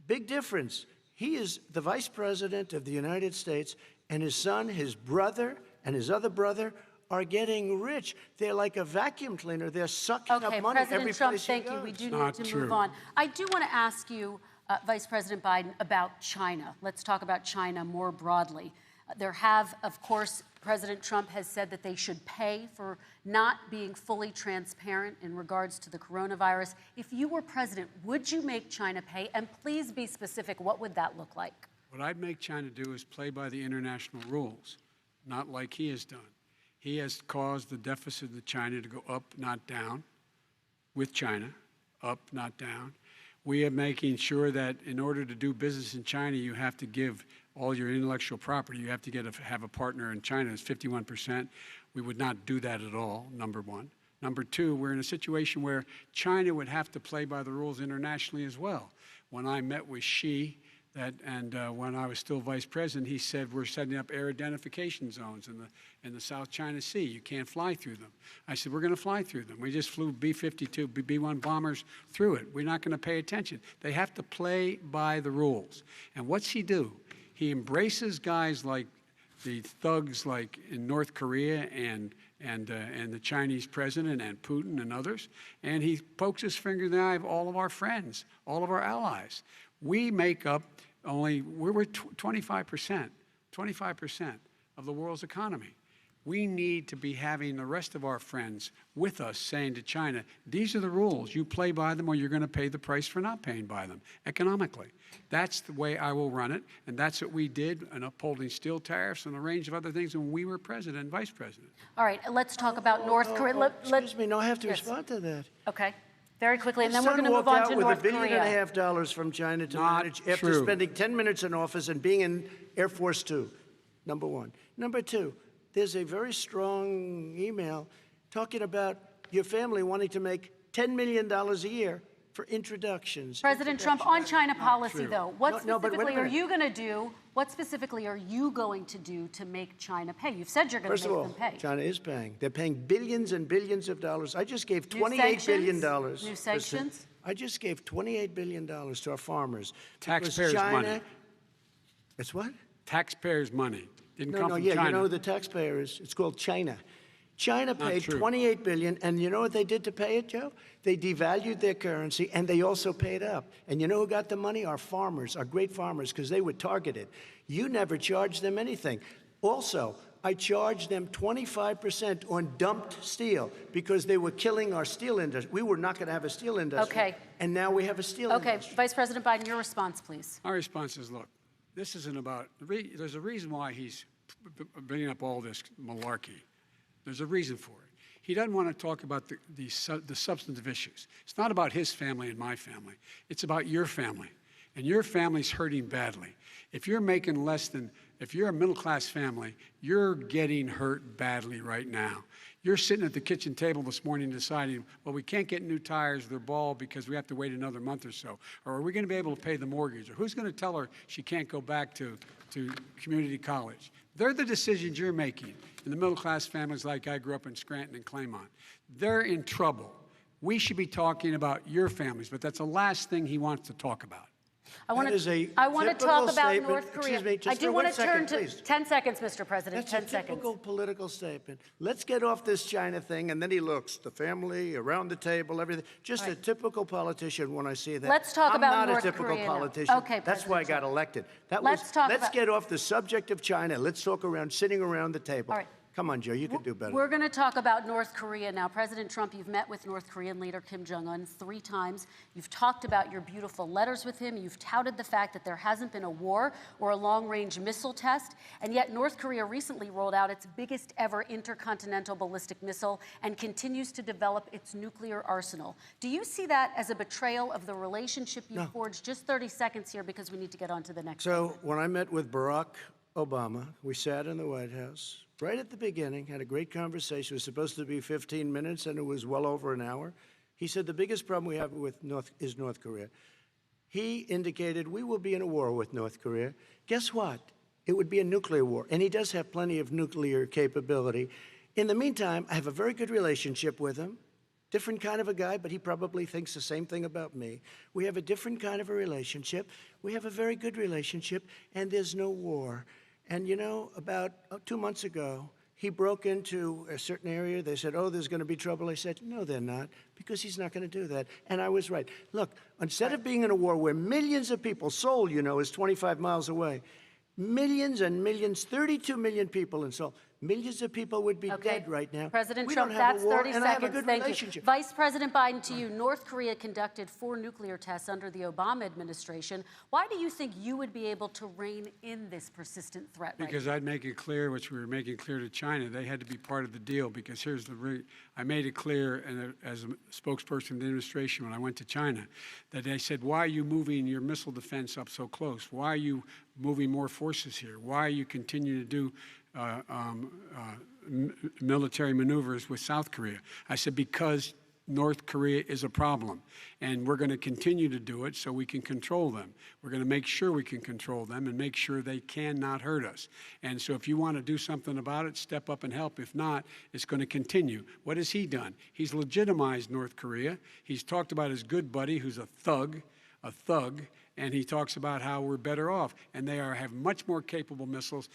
Big difference. He is the vice president of the United States, and his son, his brother, and his other brother are getting rich. They're like a vacuum cleaner. They're sucking Okay, up money every President Trump, place he thank you. goes. We do Not need to true. move on. I do want to ask you, Vice President Biden, about China. Let's talk about China more broadly. There have, of course, President Trump has said that they should pay for not being fully transparent in regards to the coronavirus. If you were president, would you make China pay? And please be specific, what would that look like? What I'd make China do is play by the international rules, not like he has done. He has caused the deficit of China to go up, not down, with China, up, not down. We are making sure that in order to do business in China, you have to give all your intellectual property. You have to have a partner in China. It's 51%. We would not do that at all, number one. Number two, we're in a situation where China would have to play by the rules internationally as well. When I met with Xi, when I was still vice president, he said we're setting up air identification zones in the South China Sea. You can't fly through them. I said we're going to fly through them. We just flew B-52, B-1 bombers through it. We're not going to pay attention. They have to play by the rules. And what's he do? He embraces guys like the thugs like in North Korea and the Chinese president and Putin and others, and he pokes his finger in the eye of all of our friends, all of our allies. We make up we're 25% of the world's economy. We need to be having the rest of our friends with us saying to China, these are the rules. You play by them or you're going to pay the price for not paying by them economically. That's the way I will run it, and that's what we did in upholding steel tariffs and a range of other things when we were president and vice president. All right, let's talk about North Korea. Excuse me, no, I have to Yes. respond to that. Okay, very quickly, and then His we're son going to move walked on out to with North $1.5 Korea. billion from China to Not manage after true. spending 10 minutes in office and being in Air Force Two, number one. Number two, there's a very strong email talking about your family wanting to make $10 million a year for introductions. President Trump, on China policy, true. though, what No, but wait a specifically are minute. you going to do? What specifically are you going to do to make China pay? You've said you're going First to of make all, them pay. China is paying. They're paying billions and billions of dollars. I just gave New $28 billion. sanctions? New sanctions? I just gave $28 billion to our farmers. because Taxpayers' China, money. It's what? Taxpayers' money. Didn't No, come no, from yeah, China. you know who the taxpayer is? It's called China. China paid true. $28 billion, and you know what they did to pay it, Joe? They devalued their currency, and they also paid up. And you know who got the money? Our farmers, our great farmers, because they were targeted. You never charged them anything. Also, I charged them 25% on dumped steel because they were killing our steel industry. We were not going to have a steel industry. Okay. And now we have a steel Okay, industry. Vice President Biden, your response, please. Our response is, look, this isn't about, there's a reason why he's bringing up all this malarkey. There's a reason for it. He doesn't want to talk about the substantive issues. It's not about his family and my family. It's about your family. And your family's hurting badly. If you're making less than, if you're a middle-class family, you're getting hurt badly right now. You're sitting at the kitchen table this morning deciding, well, we can't get new tires, they're bald because we have to wait another month or so. Or are we going to be able to pay the mortgage? Or who's going to tell her she can't go back to community college? They're the decisions you're making in the middle-class families like I grew up in Scranton and Claymont. They're in trouble. We should be talking about your families, but that's the last thing he wants to talk about. I want That is a to talk typical about statement. North Korea. Excuse me, just I do for want 1 to turn second, to please. 10 seconds, Mr. President. That's 10 a seconds. typical political statement. Let's get off this China thing, and then he looks, the family, around the table, everything. Just a typical politician when I see that. Let's talk I'm about not North a typical Korea now. politician. Okay, That's why I President got elected. Let's talk let's about- get off the subject of China. Let's talk around sitting around the table. All right. Come on, Joe, you can do better. We're going to talk about North Korea now. President Trump, you've met with North Korean leader Kim Jong-un 3 times. You've talked about your beautiful letters with him. You've touted the fact that there hasn't been a war or a long-range missile test. And yet North Korea recently rolled out its biggest ever intercontinental ballistic missile and continues to develop its nuclear arsenal. Do you see that as a betrayal of the relationship you forged? Just 30 seconds here because we need to get on to the next. So when I met with Barack Obama, we sat in the White House. right at the beginning, had a great conversation. It was supposed to be 15 minutes, and it was well over an hour. He said the biggest problem we have with North Korea. He indicated we will be in a war with North Korea. Guess what? It would be a nuclear war, and he does have plenty of nuclear capability. In the meantime, I have a very good relationship with him. Different kind of a guy, but he probably thinks the same thing about me. We have a different kind of a relationship. We have a very good relationship, and there's no war. And you know, about 2 months ago, he broke into a certain area. They said, oh, there's going to be trouble. I said, no, they're not, because he's not going to do that. And I was right. Look, instead of being in a war where millions of people, Seoul, you know, is 25 miles away, millions and millions, 32 million people in Seoul, millions of people would be dead right now. President we Trump, don't have that's a war, 30 and seconds. I have a good Thank relationship. you. Vice President Biden, to you. North Korea conducted 4 nuclear tests under the Obama administration. Why do you think you would be able to rein in this persistent threat right Because I'd make it clear, which we were making clear to China, they had to be part of the deal. Because here's I made it clear, and as a spokesperson of the administration when I went to China, that they said, why are you moving your missile defense up so close? Why are you moving more forces here? Why are you continuing to do military maneuvers with South Korea? I said, because North Korea is a problem, and we're going to continue to do it so we can control them. We're going to make sure we can control them and make sure they cannot hurt us. And so if you want to do something about it, step up and help. If not, it's going to continue. What has he done? He's legitimized North Korea. He's talked about his good buddy, who's a thug, and he talks about how we're better off. And they have much more capable missiles,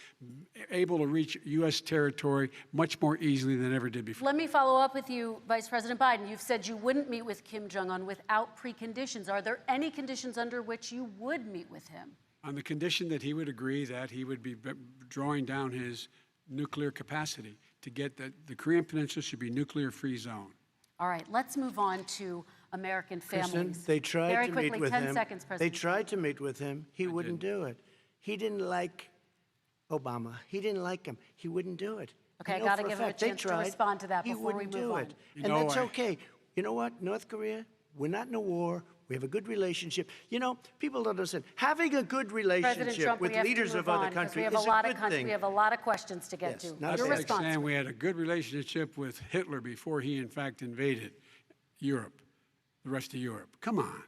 able to reach U.S. territory much more easily than ever did before. Let me follow up with you, Vice President Biden. You've said you wouldn't meet with Kim Jong-un without preconditions. Are there any conditions under which you would meet with him? On the condition that he would agree that he would be drawing down his nuclear capacity to get that the Korean Peninsula should be a nuclear-free zone. All right, let's move on to American families. Kristen, they tried Very to quickly, meet with 10 him. seconds, They President. tried to meet with him. He wouldn't do it. He didn't like Obama. He didn't like him. He wouldn't do it. Okay, I know gotta for give him a fact they chance to tried. respond to that He before we wouldn't move do on. it. You And know, that's okay. You know what, North Korea, we're not in a war. We have a good relationship. You know, people don't understand. Having a good President relationship Trump, with we have leaders to move of other on, 'cause countries we have is a lot a of good thing. We have a lot of questions to get Yes, to. not That's Your like response. saying we had a good relationship with Hitler before he, in fact, invaded Europe, the rest of Europe. Come on.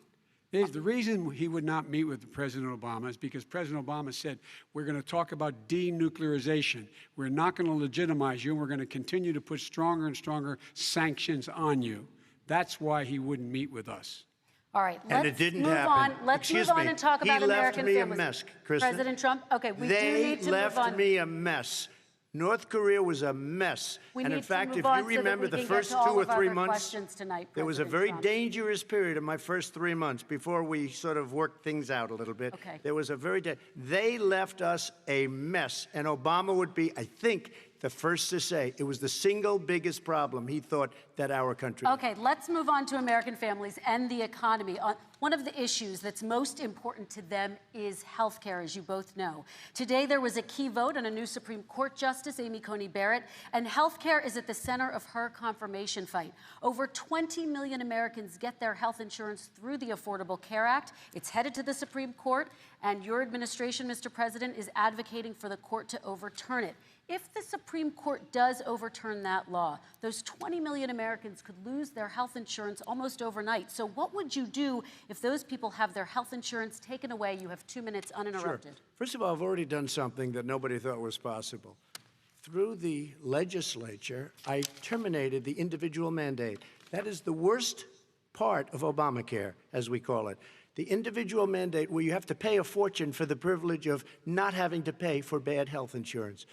The reason he would not meet with President Obama is because President Obama said, we're going to talk about denuclearization. We're not going to legitimize you, and we're going to continue to put stronger and stronger sanctions on you. That's why he wouldn't meet with us. All right, And let's it didn't move happen. on. Let's Excuse move on me. and talk He about left American me a families. mess, Kristen. President Trump, okay, we do They need to move left on. me a mess. North Korea was a mess. We And need in to fact, move if on you so that remember we the can get first to all 2 or of 3 our months, questions tonight, there was a President very Trump. dangerous period in my first 3 months before we sort of worked things out a little bit. Okay. There was a they left us a mess. And Obama would be, I think, the first to say it was the single biggest problem he thought that our country had. Okay, let's move on to American families and the economy. One of the issues that's most important to them is health care, as you both know. Today, there was a key vote on a new Supreme Court Justice, Amy Coney Barrett, and health care is at the center of her confirmation fight. Over 20 million Americans get their health insurance through the Affordable Care Act. It's headed to the Supreme Court, and your administration, Mr. President, is advocating for the court to overturn it. If the Supreme Court does overturn that law, those 20 million Americans could lose their health insurance almost overnight. So what would you do if those people have their health insurance taken away? You have 2 minutes uninterrupted. Sure. First of all, I've already done something that nobody thought was possible. Through the legislature, I terminated the individual mandate. That is the worst part of Obamacare, as we call it. The individual mandate where you have to pay a fortune for the privilege of not having to pay for bad health insurance.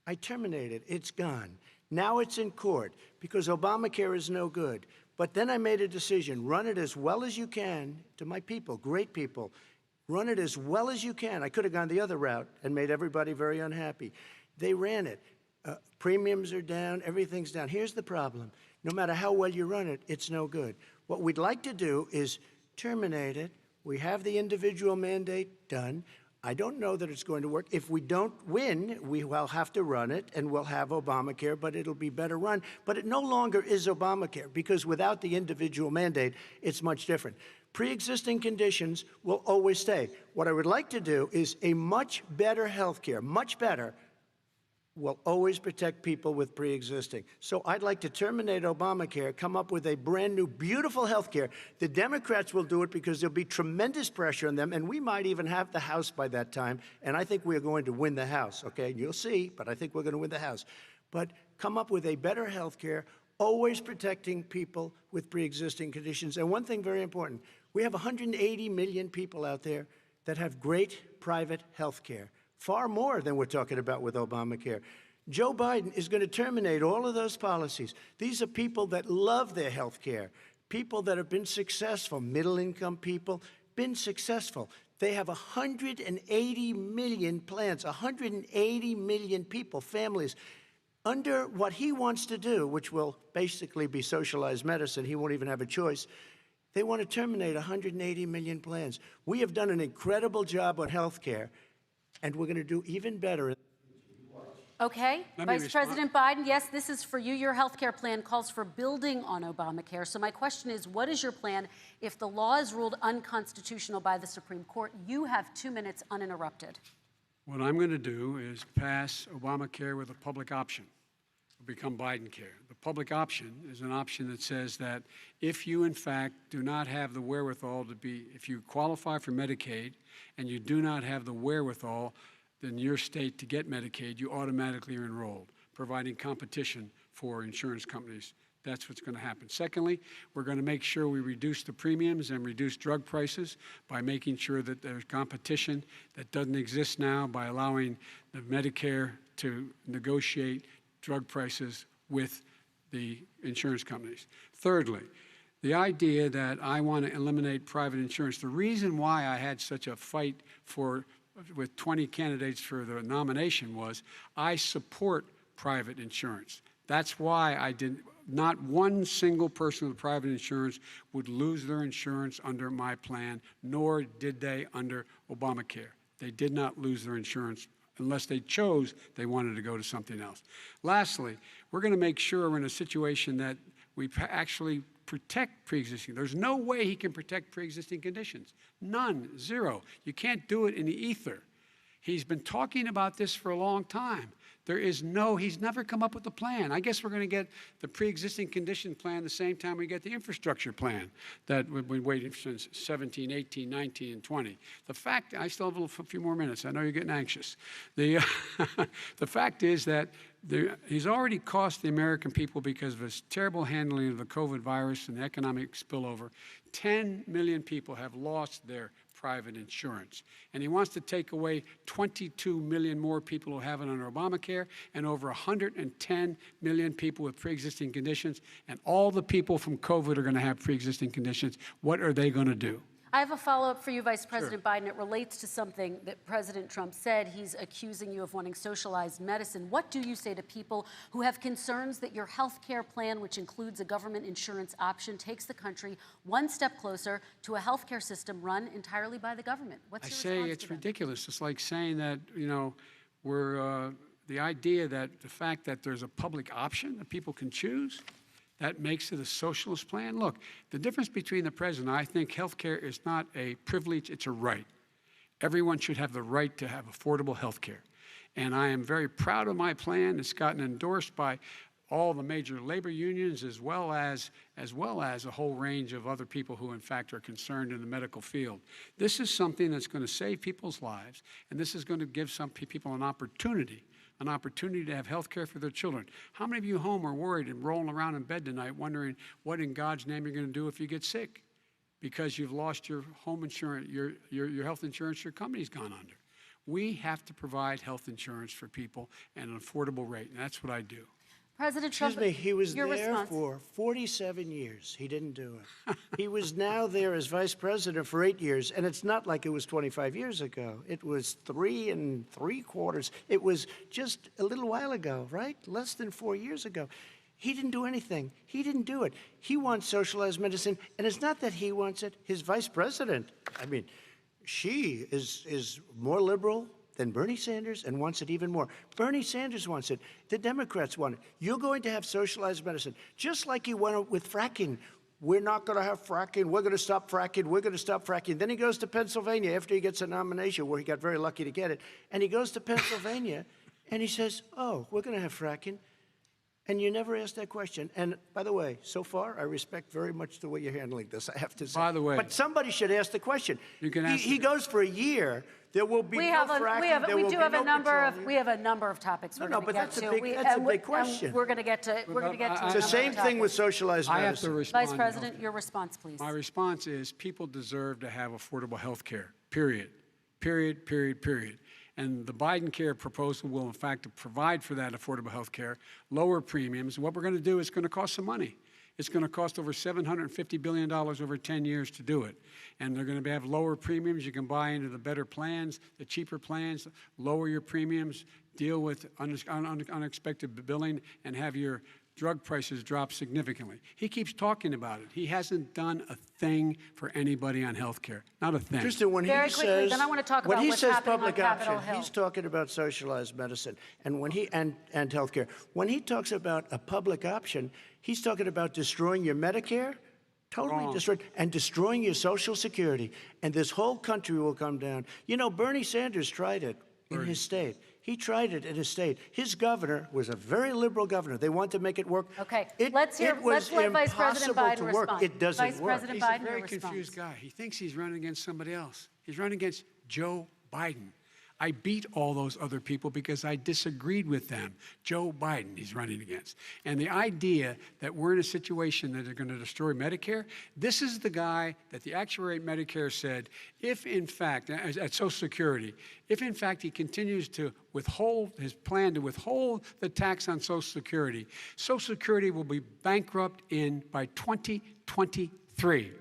I terminated. It's gone. Now it's in court because Obamacare is no good. But then I made a decision. Run it as well as you can to my people, great people. Run it as well as you can. I could have gone the other route and made everybody very unhappy. They ran it. Premiums are down. Everything's down. Here's the problem. No matter how well you run it, it's no good. What we'd like to do is terminate it. We have the individual mandate done. I don't know that it's going to work. If we don't win, we will have to run it, and we'll have Obamacare, but it'll be better run. But it no longer is Obamacare, because without the individual mandate, it's much different. Pre-existing conditions will always stay. What I would like to do is a much better health care, much better, will always protect people with pre-existing. So I'd like to terminate Obamacare, come up with a brand new, beautiful health care. The Democrats will do it because there'll be tremendous pressure on them, and we might even have the House by that time, and I think we're going to win the House, okay? You'll see, but I think we're going to win the House. But come up with a better health care, always protecting people with pre-existing conditions. And one thing very important, we have 180 million people out there that have great private health care. Far more than we're talking about with Obamacare. Joe Biden is going to terminate all of those policies. These are people that love their health care, people that have been successful, middle-income people, been successful. They have 180 million plans, 180 million people, families, under what he wants to do, which will basically be socialized medicine. He won't even have a choice. They want to terminate 180 million plans. We have done an incredible job on health care, and we're going to do even better. Okay, Vice President Biden, yes, this is for you. Your health care plan calls for building on Obamacare. So my question is, what is your plan if the law is ruled unconstitutional by the Supreme Court? You have 2 minutes uninterrupted. What I'm going to do is pass Obamacare with a public option. It'll become Biden care. The public option is an option that says that if you, in fact, do not have the wherewithal to be, if you qualify for Medicaid and you do not have the wherewithal in your state to get Medicaid, you automatically are enrolled, providing competition for insurance companies. That's what's going to happen. Secondly, we're going to make sure we reduce the premiums and reduce drug prices by making sure that there's competition that doesn't exist now by allowing the Medicare to negotiate drug prices with the insurance companies. Thirdly, the idea that I want to eliminate private insurance, the reason why I had such a fight with 20 candidates for the nomination was I support private insurance. That's why I didn't. Not one single person with private insurance would lose their insurance under my plan, nor did they under Obamacare. They did not lose their insurance unless they chose they wanted to go to something else. Lastly, we're going to make sure we're in a situation that we actually protect pre-existing. There's no way he can protect pre-existing conditions. None, zero. You can't do it in the ether. He's been talking about this for a long time. He's never come up with a plan. I guess we're going to get the pre-existing condition plan the same time we get the infrastructure plan that we've been waiting since 17, 18, 19, and 20. The fact, I still have a few more minutes. I know you're getting anxious. The fact is that he's already cost the American people, because of his terrible handling of the COVID virus and the economic spillover, 10 million people have lost their private insurance. And he wants to take away 22 million more people who have it under Obamacare, and over 110 million people with pre-existing conditions. And all the people from COVID are going to have pre-existing conditions. What are they going to do? I have a follow-up for you, Vice President Biden. It relates to something that President Trump said. He's accusing you of wanting socialized medicine. What do you say to people who have concerns that your health care plan, which includes a government insurance option, takes the country one step closer to a health care system run entirely by the government? What's your response to them? I say it's ridiculous. It's like saying that, the idea that the fact that there's a public option that people can choose, that makes it a socialist plan. Look, the difference between the president, I think health care is not a privilege, it's a right. Everyone should have the right to have affordable health care. And I am very proud of my plan. It's gotten endorsed by all the major labor unions, as well as a whole range of other people who, in fact, are concerned in the medical field. This is something that's going to save people's lives, and this is going to give some people an opportunity to have health care for their children. How many of you home are worried and rolling around in bed tonight wondering what in God's name you're going to do if you get sick because you've lost your home insurance, your health insurance your company's gone under? We have to provide health insurance for people at an affordable rate, and that's what I do. President Trump, Excuse me, he was there response. for 47 years. He didn't do it. He was now there as vice president for 8 years, and it's not like it was 25 years ago. It was 3 3/4. It was just a little while ago, right? Less than 4 years ago. He didn't do anything. He didn't do it. He wants socialized medicine, and it's not that he wants it. His vice president, she is more liberal than Bernie Sanders and wants it even more. Bernie Sanders wants it. The Democrats want it. You're going to have socialized medicine, just like he went with fracking. We're not going to have fracking. We're going to stop fracking. We're going to stop fracking. Then he goes to Pennsylvania after he gets a nomination, where he got very lucky to get it. And he goes to Pennsylvania, And he says, oh, we're going to have fracking. And you never ask that question. And by the way, so far, I respect very much the way you're handling this, I have to say. By the way. But somebody should ask the question. You can ask he goes for a year. There will be no fracking. There will be no petroleum. We have a number of topics we're going to get to. That's a big question. And we're going to get to. We're going to get to. It's the same thing with socialized I have to medicine. respond. Vice President, your response, please. My response is people deserve to have affordable health care, period. Period, period, period. And the Biden care proposal will, in fact, provide for that affordable health care, lower premiums. What we're going to do is going to cost some money. It's going to cost over $750 billion over 10 years to do it. And they're going to have lower premiums. You can buy into the better plans, the cheaper plans, lower your premiums, deal with unexpected billing, and have your drug prices drop significantly. He keeps talking about it. He hasn't done a thing for anybody on health care. Not a thing. Kristen, when Very he quickly, says, then I want to talk when about he what's says happening on public Capitol option, Hill. he's talking about socialized medicine and healthcare. When he talks about a public option, he's talking about destroying your Medicare, totally destroyed, and destroying your Social Security. And this whole country will come down. You know, Bernie Sanders tried it in his state. He tried it in his state. His governor was a very liberal governor. They wanted to make it work. Okay, Let's let Vice President Biden to work. respond. It doesn't Vice work. President He's Biden, a very your response. confused guy. He thinks he's running against somebody else. He's running against Joe Biden. I beat all those other people because I disagreed with them. Joe Biden he's running against. And the idea that we're in a situation that is going to destroy Medicare, this is the guy that the actuary at Medicare said, if in fact, at Social Security, if in fact he continues to withhold his plan to withhold the tax on Social Security will be bankrupt by 2023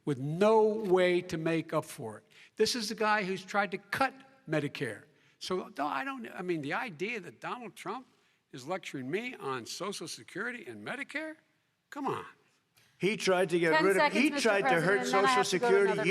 with no way to make up for it. This is the guy who's tried to cut Medicare. So I mean, the idea that Donald Trump is lecturing me on Social Security and Medicare? Come on. He tried to get 10 rid of, seconds, he Mr. tried to President, hurt and then I Social have to go to Security another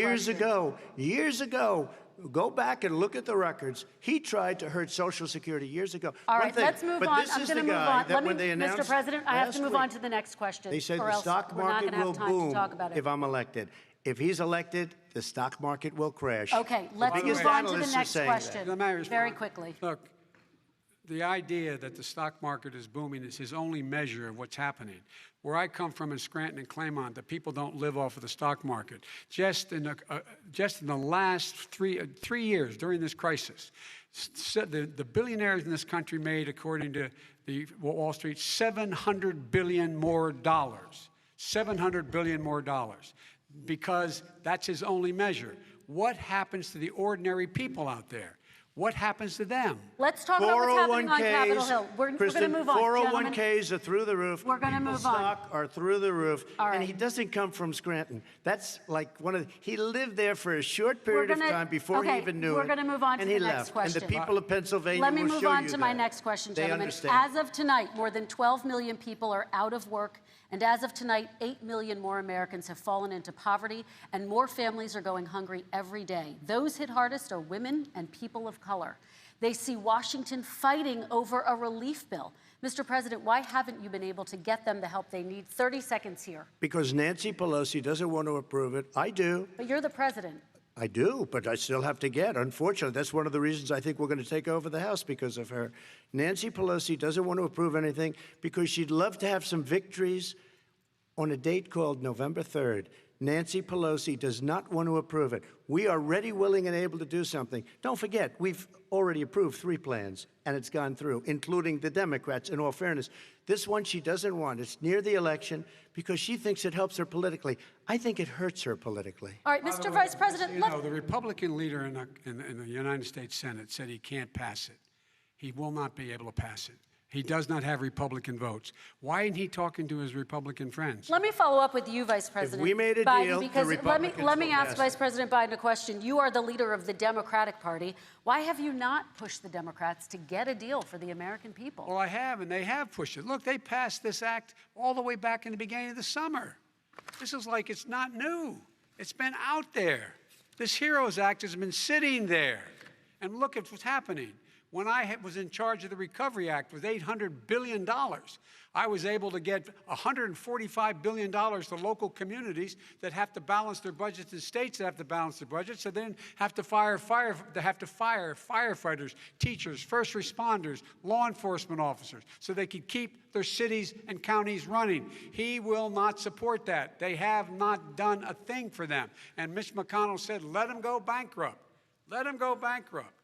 years ago. Go back and look at the records. He tried to hurt Social Security years ago. All right, let's move but on. This I'm is going to the move guy on. that when they Mr. announced President, I have to last move week, on to the next question. They said or the else stock we're not market gonna will have time to boom talk about it. if I'm elected. If he's elected, the stock market will crash. Okay, let's biggest move on to the analysts are next saying question. Let me respond. Very quickly. Look, the idea that the stock market is booming is his only measure of what's happening. Where I come from in Scranton and Claymont, the people don't live off of the stock market. Just in the last three years during this crisis, the billionaires in this country made, according to the Wall Street, $700 billion more. $700 billion more, because that's his only measure. What happens to the ordinary people out there? What happens to them? Let's talk about what's happening on Capitol Hill. We're going to move on, 401ks are through the roof. We're going to move on. Stock are through the roof. All right. And he doesn't come from Scranton. That's like he lived there for a short period of time before he even knew it. We're going to move on to and the he next left. question. And the people of Pennsylvania Let me will move show on you to my that. next question, They gentlemen. understand. As of tonight, more than 12 million people are out of work. And as of tonight, 8 million more Americans have fallen into poverty, and more families are going hungry every day. Those hit hardest are women and people of color. They see Washington fighting over a relief bill. Mr. President, why haven't you been able to get them the help they need? 30 seconds here. Because Nancy Pelosi doesn't want to approve it. I do. But you're the president. I do, but I still have to get. Unfortunately, that's one of the reasons I think we're going to take over the House, because of her. Nancy Pelosi doesn't want to approve anything because she'd love to have some victories on a date called November 3rd. Nancy Pelosi does not want to approve it. We are ready, willing, and able to do something. Don't forget, we've already approved 3 plans, and it's gone through, including the Democrats, in all fairness. This one she doesn't want. It's near the election because she thinks it helps her politically. I think it hurts her politically. All right, Mr. Vice President, You know, the Republican leader in the United States Senate said he can't pass it. He will not be able to pass it. He does not have Republican votes. Why isn't he talking to his Republican friends? let me follow up with you, Vice President we made a Biden, deal, the because Republicans let me will ask pass Vice it. President Biden a question. You are the leader of the Democratic Party. Why have you not pushed the Democrats to get a deal for the American people? Well, I have, and they have pushed it. Look, they passed this act all the way back in the beginning of the summer. This is like it's not new. It's been out there. This HEROES Act has been sitting there. And look at what's happening. When I was in charge of the Recovery Act with $800 billion, I was able to get $145 billion to local communities that have to balance their budgets and states that have to balance their budgets, so then have to fire firefighters, teachers, first responders, law enforcement officers, so they could keep their cities and counties running. He will not support that. They have not done a thing for them. And Mitch McConnell said, let them go bankrupt. Let them go bankrupt.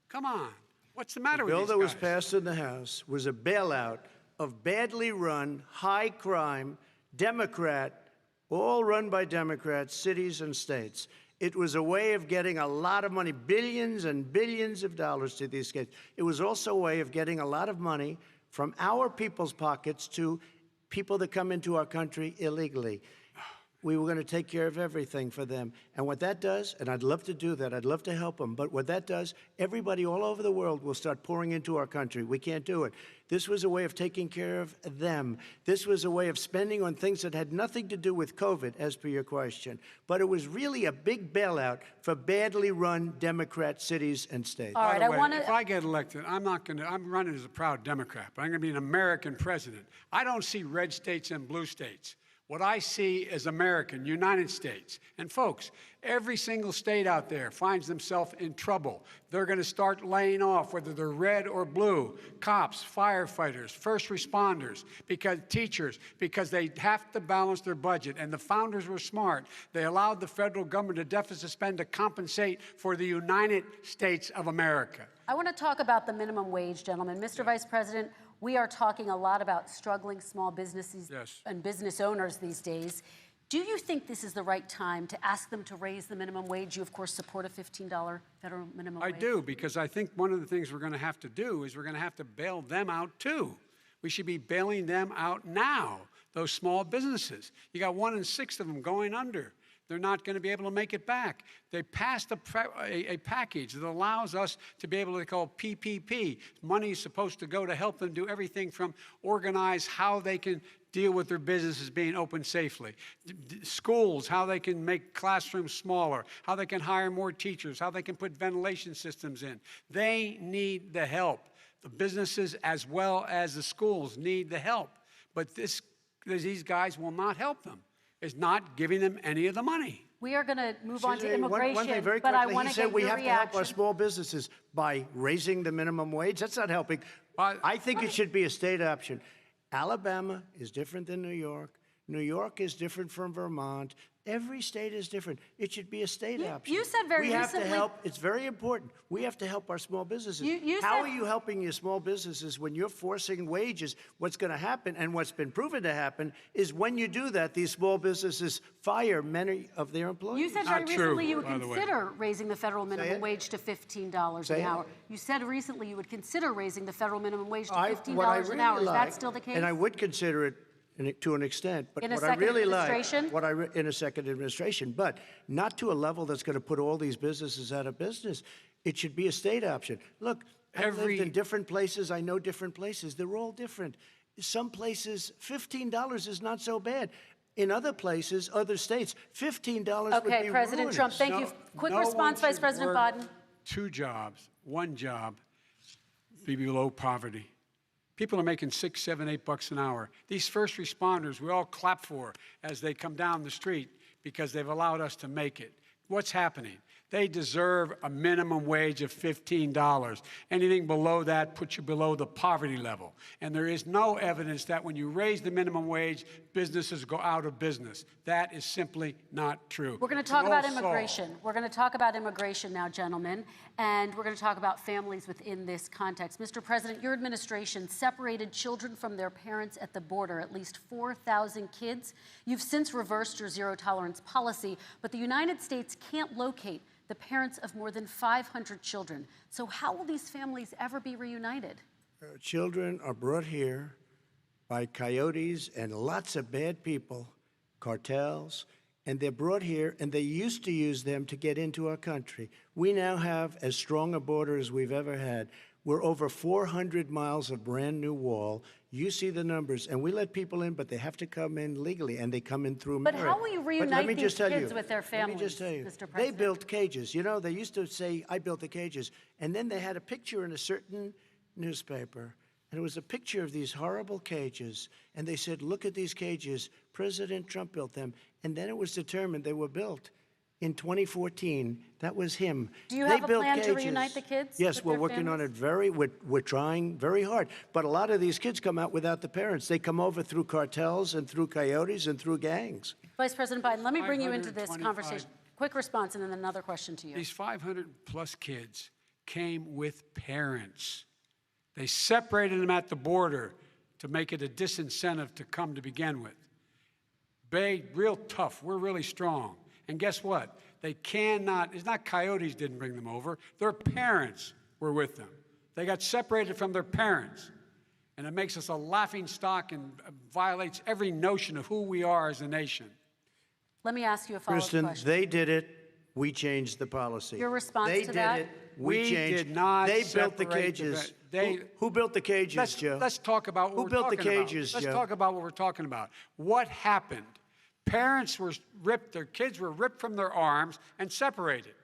Come on. What's the matter with these guys? The bill that was passed in the House was a bailout of badly run, high-crime, Democrat, all run by Democrats, cities and states. It was a way of getting a lot of money, billions and billions of dollars to these states. It was also a way of getting a lot of money from our people's pockets to people that come into our country illegally. We were going to take care of everything for them. And what that does, and I'd love to do that, I'd love to help them, but what that does, everybody all over the world will start pouring into our country. We can't do it. This was a way of taking care of them. This was a way of spending on things that had nothing to do with COVID, as per your question. But it was really a big bailout for badly run Democrat cities and states. All right, By the way, I want to. if I get elected, I'm running as a proud Democrat, but I'm going to be an American president. I don't see red states and blue states. What I see is American, United States. And folks, every single state out there finds themselves in trouble. They're going to start laying off, whether they're red or blue, cops, firefighters, first responders, teachers, because they have to balance their budget. And the founders were smart. They allowed the federal government to deficit spend to compensate for the United States of America. I want to talk about the minimum wage, gentlemen. Mr. Vice President, we are talking a lot about struggling small businesses and business owners these days. Do you think this is the right time to ask them to raise the minimum wage? You, of course, support a $15 federal minimum wage. I do, because I think one of the things we're going to have to do is we're going to have to bail them out, too. We should be bailing them out now, those small businesses. You got 1 in 6 of them going under. They're not going to be able to make it back. They passed a package that allows us to be able to call PPP. Money is supposed to go to help them do everything from organize how they can deal with their businesses being open safely. Schools, how they can make classrooms smaller, how they can hire more teachers, how they can put ventilation systems in. They need the help. The businesses as well as the schools need the help. But these guys will not help them. Is not giving them any of the money. We are going to move on to immigration, one thing very but I quickly, want he to get said we your have to help our reaction. small businesses by raising the minimum wage. That's not helping. I think it should be a state option. Alabama is different than New York. New York is different from Vermont. Every state is different. It should be a state option. You said very we have recently. to help. It's very important. We have to help our small businesses. How are you helping your small businesses when you're forcing wages? What's going to happen, and what's been proven to happen, is when you do that, these small businesses fire many of their employees. You said very recently you would consider raising the federal minimum wage to $15 an hour. You said recently you would consider raising the federal minimum wage to $15 an hour. Is that still the case? And I would consider it to an extent, but in a what I second really administration? like, in a second administration, but not to a level that's going to put all these businesses out of business. It should be a state option. Look, I've lived in different places. I know different places. They're all different. Some places, $15 is not so bad. In other places, other states, $15 would be Okay, President ruinous. Trump, thank you. Quick response, Vice President Biden. 2 jobs, 1 job, be below poverty. People are making $6, $7, $8 an hour. These first responders, we all clap for as they come down the street because they've allowed us to make it. What's happening? They deserve a minimum wage of $15. Anything below that puts you below the poverty level. And there is no evidence that when you raise the minimum wage, businesses go out of business. That is simply not true. We're going to talk about immigration. We're going to talk about immigration now, gentlemen, and we're going to talk about families within this context. Mr. President, your administration separated children from their parents at the border, at least 4,000 kids. You've since reversed your zero-tolerance policy, but the United States can't locate the parents of more than 500 children. So how will these families ever be reunited? Children are brought here by coyotes and lots of bad people, cartels, and they're brought here, and they used to use them to get into our country. We now have as strong a border as we've ever had. We're over 400 miles of brand new wall. You see the numbers, and we let people in, but they have to come in legally, and they come in through But merit. how will you But let reunite me these just tell kids you, with their Let me just families, tell you, Mr. they President? built cages. You know, they used to say, I built the cages, and then they had a picture in a certain newspaper, and it was a picture of these horrible cages, and they said, look at these cages. President Trump built them, and then it was determined they were built in 2014. That was him. Do you They have a built plan to cages. reunite the kids Yes, with we're their working on families? it we're trying very hard. But a lot of these kids come out without the parents. They come over through cartels and through coyotes and through gangs. Vice President Biden, let me bring you into this 525 conversation. Quick response and then another question to you. These 500-plus kids came with parents. They separated them at the border to make it a disincentive to come to begin with. Real tough. We're really strong. And guess what? They cannot, it's not coyotes didn't bring them over. Their parents were with them. They got separated from their parents. And it makes us a laughing stock and violates every notion of who we are as a nation. Let me ask you a follow-up Kristen, question. they did it. We changed the policy. Your response they to that? They did it. We changed. did not They built the separate cages. they- Who built the cages, Joe? Let's talk about what Who we're built the talking about. cages, Let's Joe? talk about what we're talking about. What happened? Parents were ripped, their kids were ripped from their arms and separated.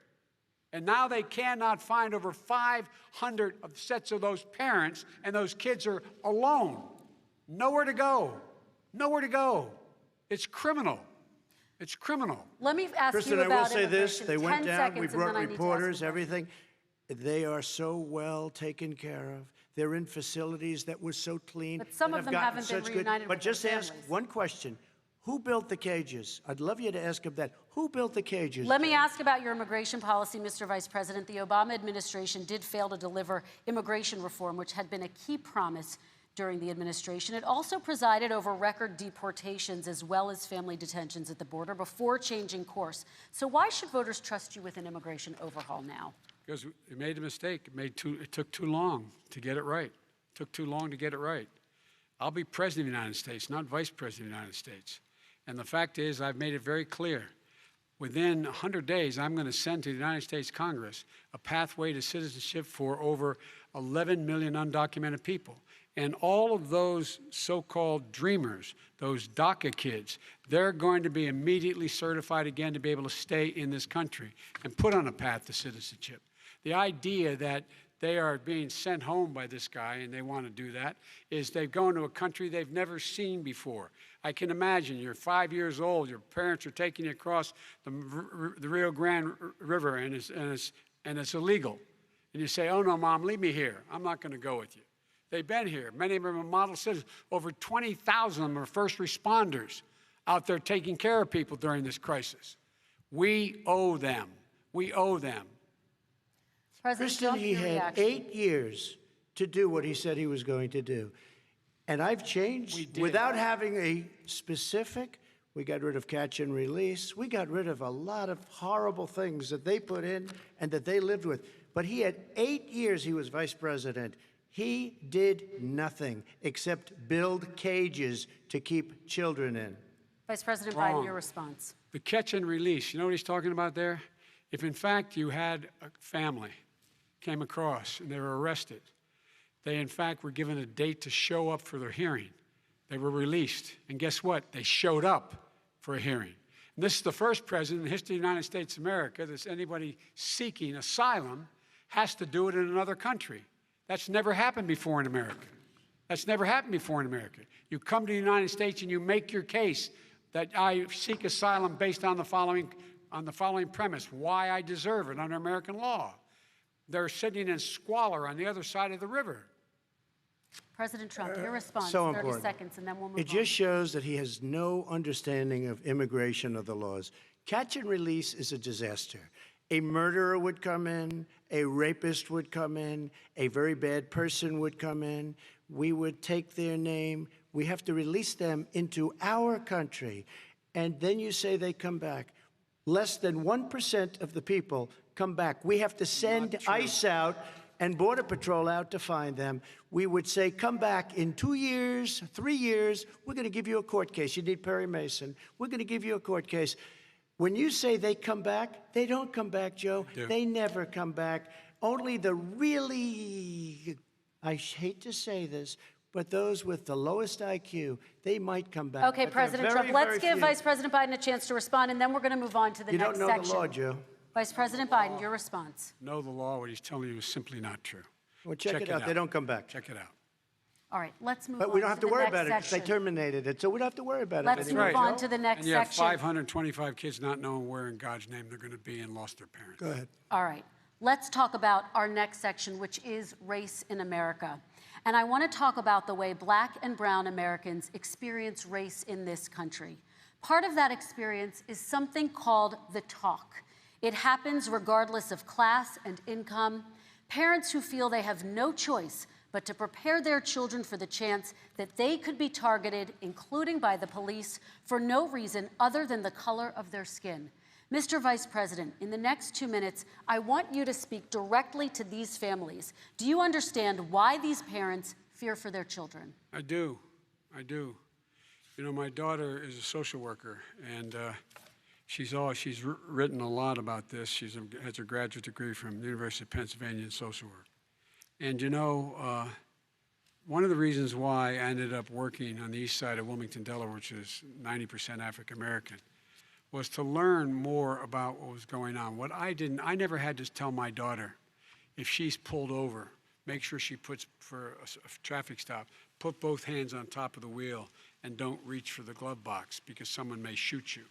And now they cannot find over 500 sets of those parents, and those kids are alone. Nowhere to go. Nowhere to go. It's criminal. It's criminal. Let me ask Kristen, you I will about say this. immigration. They went 10 down. seconds, We and brought then I need to ask reporters, you a question. everything. They are so well taken care of. They're in facilities that were so clean. But some that of have them gotten haven't been such reunited But with their just ask families. one question. Who built the cages? I'd love you to ask him that. Who built the cages? Let me Joe? ask about your immigration policy, Mr. Vice President. The Obama administration did fail to deliver immigration reform, which had been a key promise during the administration. It also presided over record deportations as well as family detentions at the border before changing course. So why should voters trust you with an immigration overhaul now? Because it made a mistake. It took too long to get it right. It took too long to get it right. I'll be president of the United States, not vice president of the United States. And the fact is, I've made it very clear. Within 100 days, I'm going to send to the United States Congress a pathway to citizenship for over 11 million undocumented people. And all of those so-called dreamers, those DACA kids, they're going to be immediately certified again to be able to stay in this country and put on a path to citizenship. The idea that they are being sent home by this guy, and they want to do that, is they've gone to a country they've never seen before. I can imagine you're 5 years old, your parents are taking you across the Rio Grande River, and it's illegal. And you say, oh, no, Mom, leave me here. I'm not going to go with you. They've been here. Many of them are model citizens. Over 20,000 of them are first responders out there taking care of people during this crisis. We owe them. We owe them. President Kristen, Trump, he your had reaction. 8 years to do what he said he was going to do. And I've changed. We did. Without having a specific, we got rid of catch and release. We got rid of a lot of horrible things that they put in and that they lived with. But he had 8 years he was vice president. He did nothing except build cages to keep children in. Vice President Wrong. Biden, your response. The catch and release, you know what he's talking about there? If in fact you had a family came across and they were arrested, they in fact were given a date to show up for their hearing. They were released. And guess what? They showed up for a hearing. And this is the first president in the history of the United States of America that anybody seeking asylum has to do it in another country. That's never happened before in America. That's never happened before in America. You come to the United States and you make your case that I seek asylum based on the following premise, why I deserve it under American law. They're sitting in squalor on the other side of the river. President Trump, your response, So 30 important. seconds, and then we'll move It just shows that he has no understanding of immigration or the laws. Catch and release is a disaster. A murderer would come in, a rapist would come in, a very bad person would come in. We would take their name. We have to release them into our country. And then you say they come back. Less than 1% of the people come back. We have to send ICE out and Border Patrol out to find them. We would say, come back in 2 years, 3 years. We're going to give you a court case. You need Perry Mason. We're going to give you a court case. When you say they come back, they don't come back, Joe. They never come back. only the really, I hate to say this, but those with the lowest IQ, they might come back. Okay, But they're President Trump, very, let's very give few. Vice President Biden a chance to respond, and then we're going to move on to the You next don't know section. the law, Joe. Vice President Biden, your response. Know the law, what he's telling you is simply not true. Well, check it out. They don't come back. Check it out. All right, let's move on But we don't have to to the worry next about it because they section. terminated it, so we don't have to worry about it Let's anymore. move on Joe. to the next And you have section. 525 kids not knowing where in God's name they're going to be and lost their parents. Go ahead. All right, let's talk about our next section, which is race in America. And I want to talk about the way Black and brown Americans experience race in this country. Part of that experience is something called the talk. It happens regardless of class and income. Parents who feel they have no choice but to prepare their children for the chance that they could be targeted, including by the police, for no reason other than the color of their skin. Mr. Vice President, in the next 2 minutes, I want you to speak directly to these families. Do you understand why these parents fear for their children? I do. I do. You know, my daughter is a social worker, and she's written a lot about this. She has her graduate degree from the University of Pennsylvania in social work. And you know, one of the reasons why I ended up working on the east side of Wilmington, Delaware, which is 90% African American, was to learn more about what was going on. I never had to tell my daughter, if she's pulled over, make sure she puts, for a traffic stop, put both hands on top of the wheel and don't reach for the glove box because someone may shoot you.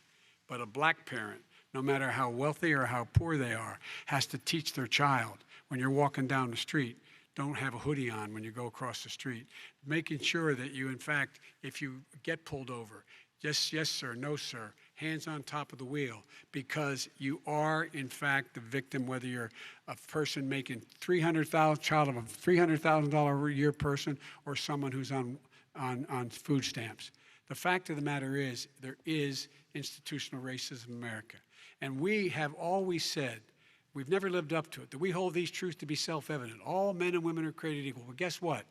But a black parent, no matter how wealthy or how poor they are, has to teach their child, when you're walking down the street, don't have a hoodie on when you go across the street. Making sure that you, in fact, if you get pulled over, yes, yes, sir, no, sir, hands on top of the wheel, because you are, in fact, the victim, whether you're a person making child of a $300,000 a year person or someone who's on food stamps. The fact of the matter is, there is institutional racism in America. And we have always said, we've never lived up to it, that we hold these truths to be self-evident. All men and women are created equal. Well, guess what?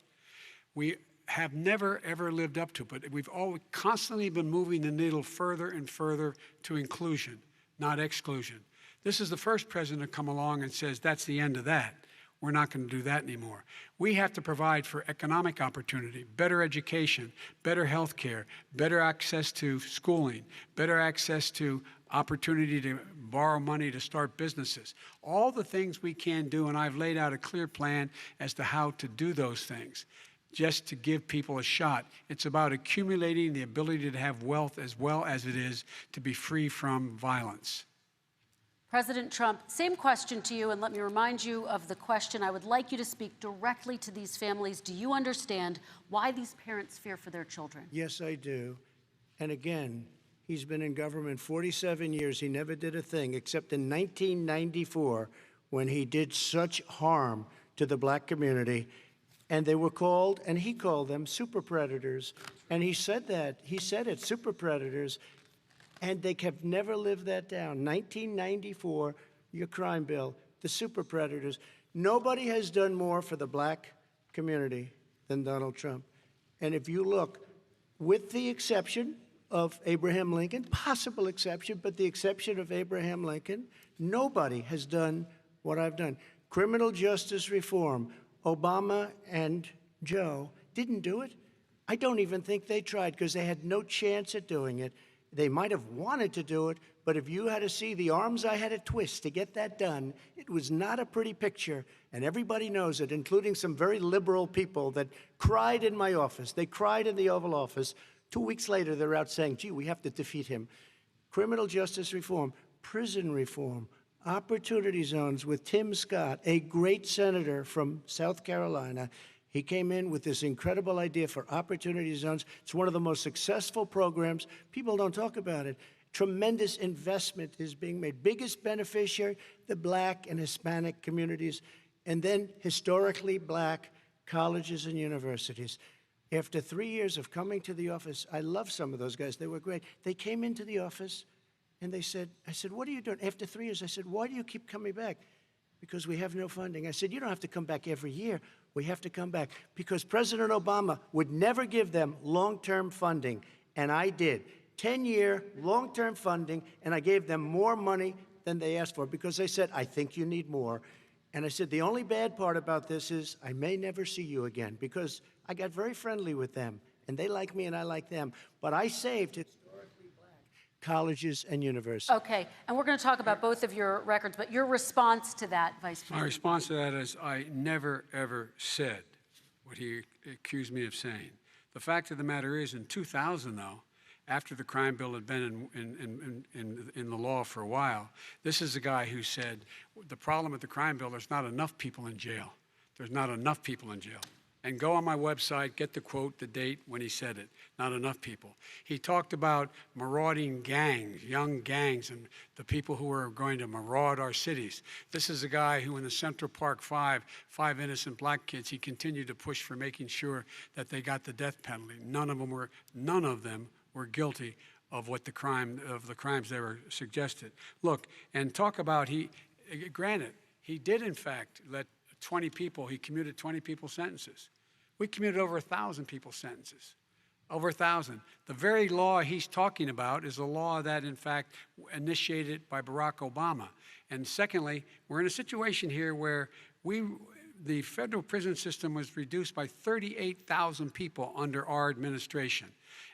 We have never, ever lived up to it, but we've always constantly been moving the needle further and further to inclusion, not exclusion. This is the first president to come along and says, that's the end of that. We're not going to do that anymore. We have to provide for economic opportunity, better education, better health care, better access to schooling, better access to opportunity to borrow money to start businesses. All the things we can do, and I've laid out a clear plan as to how to do those things, just to give people a shot. It's about accumulating the ability to have wealth as well as it is to be free from violence. President Trump, same question to you, and let me remind you of the question. I would like you to speak directly to these families. Do you understand why these parents fear for their children? Yes, I do. And again, he's been in government 47 years. He never did a thing except in 1994 when he did such harm to the black community. And they were called, and he called them, super predators. And he said that. He said it, super predators. And they have never lived that down. 1994, your crime bill, the super predators. Nobody has done more for the black community than Donald Trump. And if you look, with the exception of Abraham Lincoln, possible exception, but the exception of Abraham Lincoln, nobody has done what I've done. Criminal justice reform, Obama and Joe didn't do it. I don't even think they tried because they had no chance at doing it. They might have wanted to do it, but if you had to see the arms I had to twist to get that done, it was not a pretty picture, and everybody knows it, including some very liberal people that cried in my office. They cried in the Oval Office. 2 weeks later, they're out saying, gee, we have to defeat him. Criminal justice reform, prison reform, opportunity zones with Tim Scott, a great senator from South Carolina. He came in with this incredible idea for opportunity zones. It's one of the most successful programs. People don't talk about it. Tremendous investment is being made. Biggest beneficiary, the black and Hispanic communities, and then historically black colleges and universities. After 3 years of coming to the office, I love some of those guys. They were great. They came into the office and they said, I said, what are you doing? After 3 years, I said, why do you keep coming back? Because we have no funding. I said, you don't have to come back every year. We have to come back because President Obama would never give them long-term funding, and I did. 10-year long-term funding, and I gave them more money than they asked for because they said, I think you need more. And I said, the only bad part about this is I may never see you again, because I got very friendly with them, and they like me and I like them. But I saved historically black colleges and universities. Okay, and we're going to talk about both of your records, but your response to that, Vice President? My response to that is I never, ever said what he accused me of saying. The fact of the matter is, in 2000, though, after the crime bill had been in the law for a while, this is a guy who said, the problem with the crime bill, there's not enough people in jail. There's not enough people in jail. And go on my website, get the quote, the date when he said it. Not enough people. He talked about marauding gangs, young gangs, and the people who are going to maraud our cities. This is a guy who in the Central Park five innocent black kids, he continued to push for making sure that they got the death penalty. None of them were guilty of the crimes they were suggested. Look, and talk about granted, he did in fact let 20 people, he commuted 20 people's sentences. We commuted over 1,000 people's sentences. Over 1,000. The very law he's talking about is a law that, in fact, initiated by Barack Obama. And secondly, we're in a situation here where the federal prison system was reduced by 38,000 people under our administration.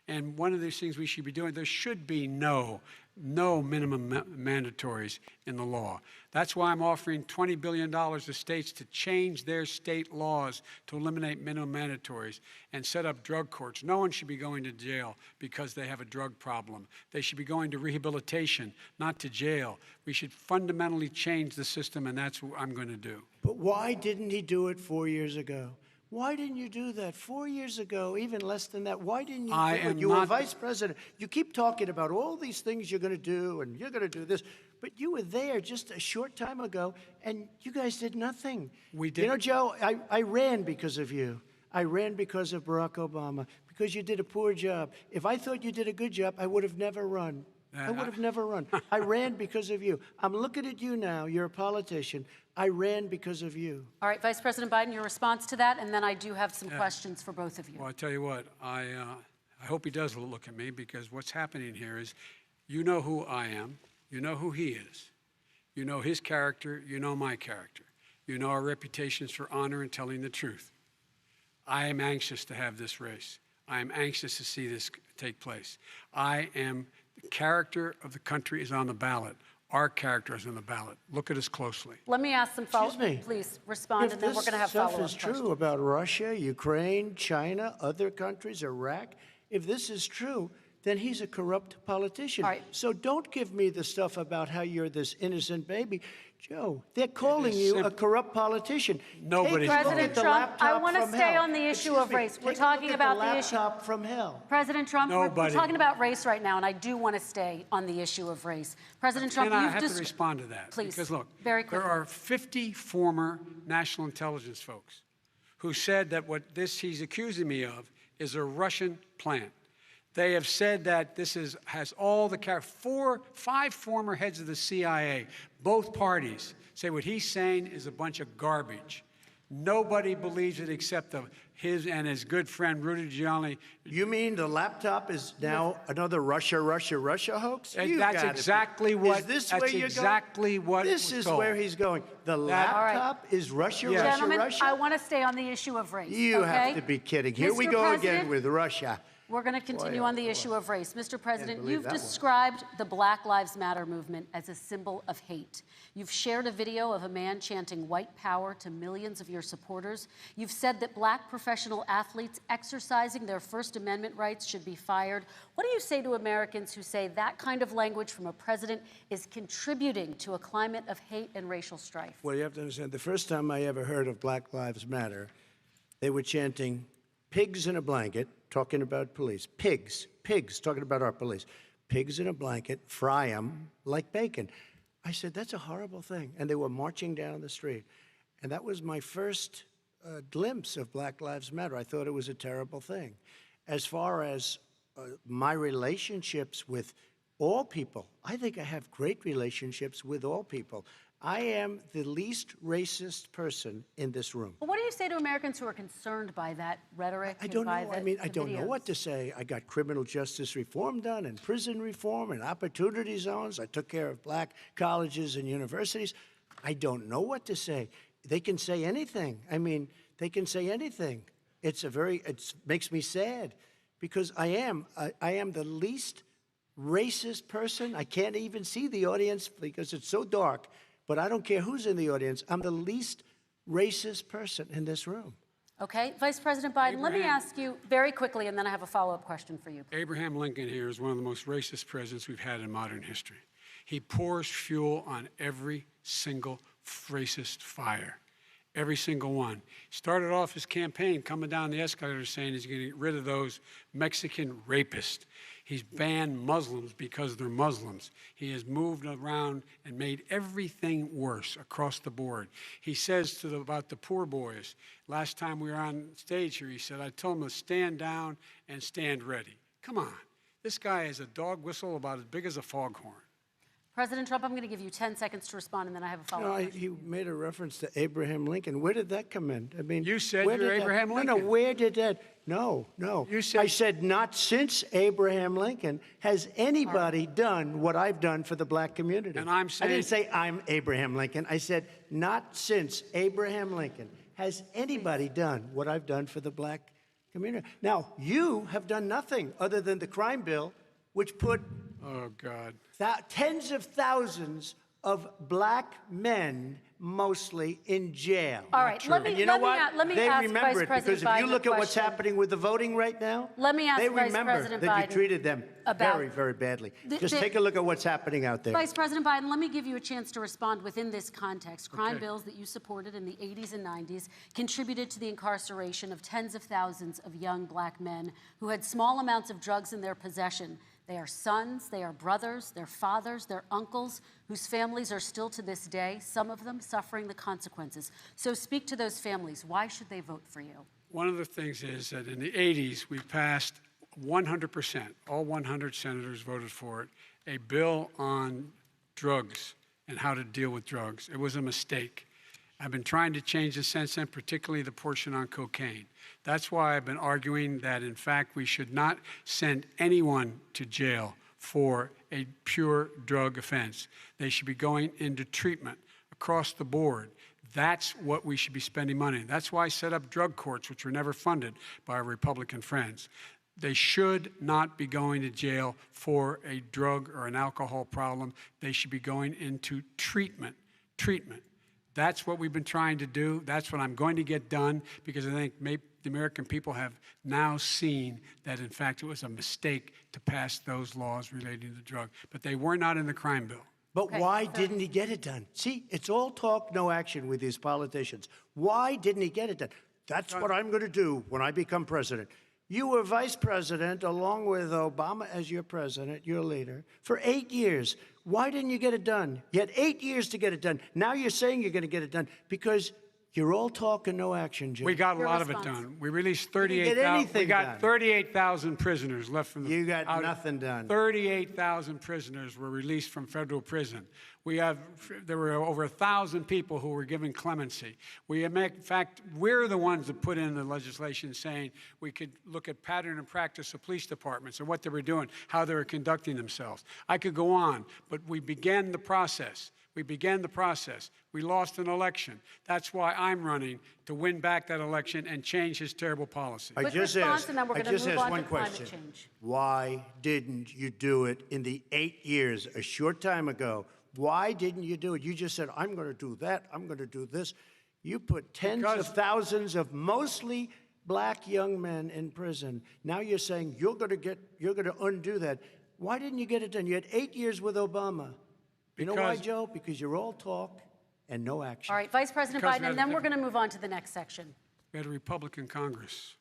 And one of these things we should be doing, there should be no minimum mandatories in the law. That's why I'm offering $20 billion to states to change their state laws to eliminate minimum mandatories and set up drug courts. No one should be going to jail because they have a drug problem. They should be going to rehabilitation, not to jail. We should fundamentally change the system, and that's what I'm going to do. But why didn't he do it 4 years ago? Why didn't you do that 4 years ago, even less than that? Why didn't you do it? You were vice president. You keep talking about all these things you're going to do, and you're going to do this. But you were there just a short time ago, and you guys did nothing. We did. You know, Joe, I ran because of you. I ran because of Barack Obama, because you did a poor job. If I thought you did a good job, I would have never run. I would have never run. I ran because of you. I'm looking at you now. You're a politician. I ran because of you. All right, Vice President Biden, your response to that, and then I do have some questions for both of you. Well, I tell you what, I hope he does look at me, because what's happening here is, you know who I am, you know who he is, you know his character, you know my character, you know our reputations for honor and telling the truth. I am anxious to have this race. I am anxious to see this take place. The character of the country is on the ballot. Our character is on the ballot. Look at us closely. Let me ask some follow-up. Excuse me. Please respond, and then we're going to have follow-up If this stuff is questions. true about Russia, Ukraine, China, other countries, Iraq, if this is true, then he's a corrupt politician. All right. So don't give me the stuff about how you're this innocent baby. Joe, they're calling you a corrupt politician. Nobody- Take a look President at the Trump, laptop I want to from stay hell. on the issue Excuse of me, race. We're take a talking look at about the the issue. laptop from hell. President Trump, we're Nobody. talking about race right now, and I do want to stay on the issue of race. President Trump, And I you've have just... to respond to that. Please, Because look, very quickly. there are 50 former national intelligence folks who said that what he's accusing me of is a Russian plant. They have said that this has all the five former heads of the CIA, both parties, say what he's saying is a bunch of garbage. Nobody believes it except his and his good friend Rudy Giuliani. You mean the laptop is now another Russia hoax? And You that's gotta be- exactly what- Is this that's where you're exactly going? what This was is told. where he's going. The All right. laptop is Russia, Yes. Russia, Gentlemen, Russia? I want to stay on the issue of race. You okay? have to be kidding. Here we Mr. go President, again with Russia. We're going to continue Boy, oh on the boy. issue of race. Mr. President, believe you've that one. described the Black Lives Matter movement as a symbol of hate. You've shared a video of a man chanting white power to millions of your supporters. You've said that black professional athletes exercising their First Amendment rights should be fired. What do you say to Americans who say that kind of language from a president is contributing to a climate of hate and racial strife? Well, you have to understand, the first time I ever heard of Black Lives Matter, they were chanting pigs in a blanket, talking about police. Pigs, talking about our police. Pigs in a blanket, fry them like bacon. I said, that's a horrible thing. And they were marching down the street. And that was my first glimpse of Black Lives Matter. I thought it was a terrible thing. As far as my relationships with all people, I think I have great relationships with all people. I am the least racist person in this room. Well, what do you say to Americans who are concerned by that rhetoric? I don't know. and by I don't know videos? what to say. I got criminal justice reform done and prison reform and opportunity zones. I took care of black colleges and universities. I don't know what to say. they can say anything. I mean, they can say anything. It makes me sad because I am the least racist person. I can't even see the audience because it's so dark, but I don't care who's in the audience. I'm the least racist person in this room. Okay, Vice President Biden, let me ask you very quickly, and then I have a follow-up question for you. Abraham Lincoln here is one of the most racist presidents we've had in modern history. He pours fuel on every single racist fire, every single one. He started off his campaign coming down the escalator saying he's going to get rid of those Mexican rapists. He's banned Muslims because they're Muslims. He has moved around and made everything worse across the board. He says about the poor boys, last time we were on stage here, he said, I told them to stand down and stand ready. Come on. This guy has a dog whistle about as big as a foghorn. President Trump, I'm going to give you 10 seconds to respond, and then I have a follow-up question. He made a reference to Abraham Lincoln. Where did that come in? I mean, You said where you're did that- Abraham Lincoln. No, where did that? No. You said- I said not since Abraham Lincoln has anybody done what I've done for the black community. And I'm saying- I didn't say I'm Abraham Lincoln. I said not since Abraham Lincoln has anybody done what I've done for the black community. Now, you have done nothing other than the crime bill, which put Oh, God. tens of thousands of black men, mostly, in jail. All right, let me, And you know let me, what? let me They ask remember Vice it President because if you Biden look a at what's question. happening with the voting right now, Let me ask they Vice remember President that you Biden treated them about- very, very badly. The- Just the- take a look at what's happening out there. Vice President Biden, let me give you a chance to respond within this context. Crime Okay. bills that you supported in the 80s and 90s contributed to the incarceration of tens of thousands of young black men who had small amounts of drugs in their possession. They are sons, they are brothers, they're fathers, they're uncles, whose families are still to this day, some of them suffering the consequences. So speak to those families. Why should they vote for you? One of the things is that in the 80s, we passed 100%, all 100 senators voted for it, a bill on drugs and how to deal with drugs. It was a mistake. I've been trying to change it since then, particularly the portion on cocaine. That's why I've been arguing that, in fact, we should not send anyone to jail for a pure drug offense. They should be going into treatment across the board. That's what we should be spending money. That's why I set up drug courts, which were never funded by our Republican friends. They should not be going to jail for a drug or an alcohol problem. They should be going into treatment. That's what we've been trying to do. That's what I'm going to get done because I think maybe the American people have now seen that, in fact, it was a mistake to pass those laws relating to drug. But they were not in the crime bill. But Okay, why so- didn't he get it done? See, it's all talk, no action with these politicians. Why didn't he get it done? That's what I'm going to do when I become president. You were vice president along with Obama as your president, your leader, for 8 years. Why didn't you get it done? You had 8 years to get it done. Now you're saying you're going to get it done because you're all talk and no action, Jim. We got a Your lot of it response. done. We released didn't get 38,000. We anything got done. 38,000 prisoners left from the. You got nothing done. 38,000 prisoners were released from federal prison. There were over 1,000 people who were given clemency. In fact, we're the ones that put in the legislation saying we could look at pattern and practice of police departments and what they were doing, how they were conducting themselves. I could go on, but we began the process. We lost an election. That's why I'm running to win back that election and change his terrible policy. I Quick just response, asked, and then we're I gonna just move asked on one to climate question. change. Why didn't you do it in the 8 years, a short time ago? Why didn't you do it? You just said, I'm going to do that, I'm going to do this. You put tens Because- of thousands of mostly black young men in prison. Now you're saying you're going to undo that. Why didn't you get it done? You had 8 years with Obama. You know why, Because- Joe? Because you're all talk and no action. All right, Vice President Because Biden, and then we're going to move on to the next section. We had a Republican Congress.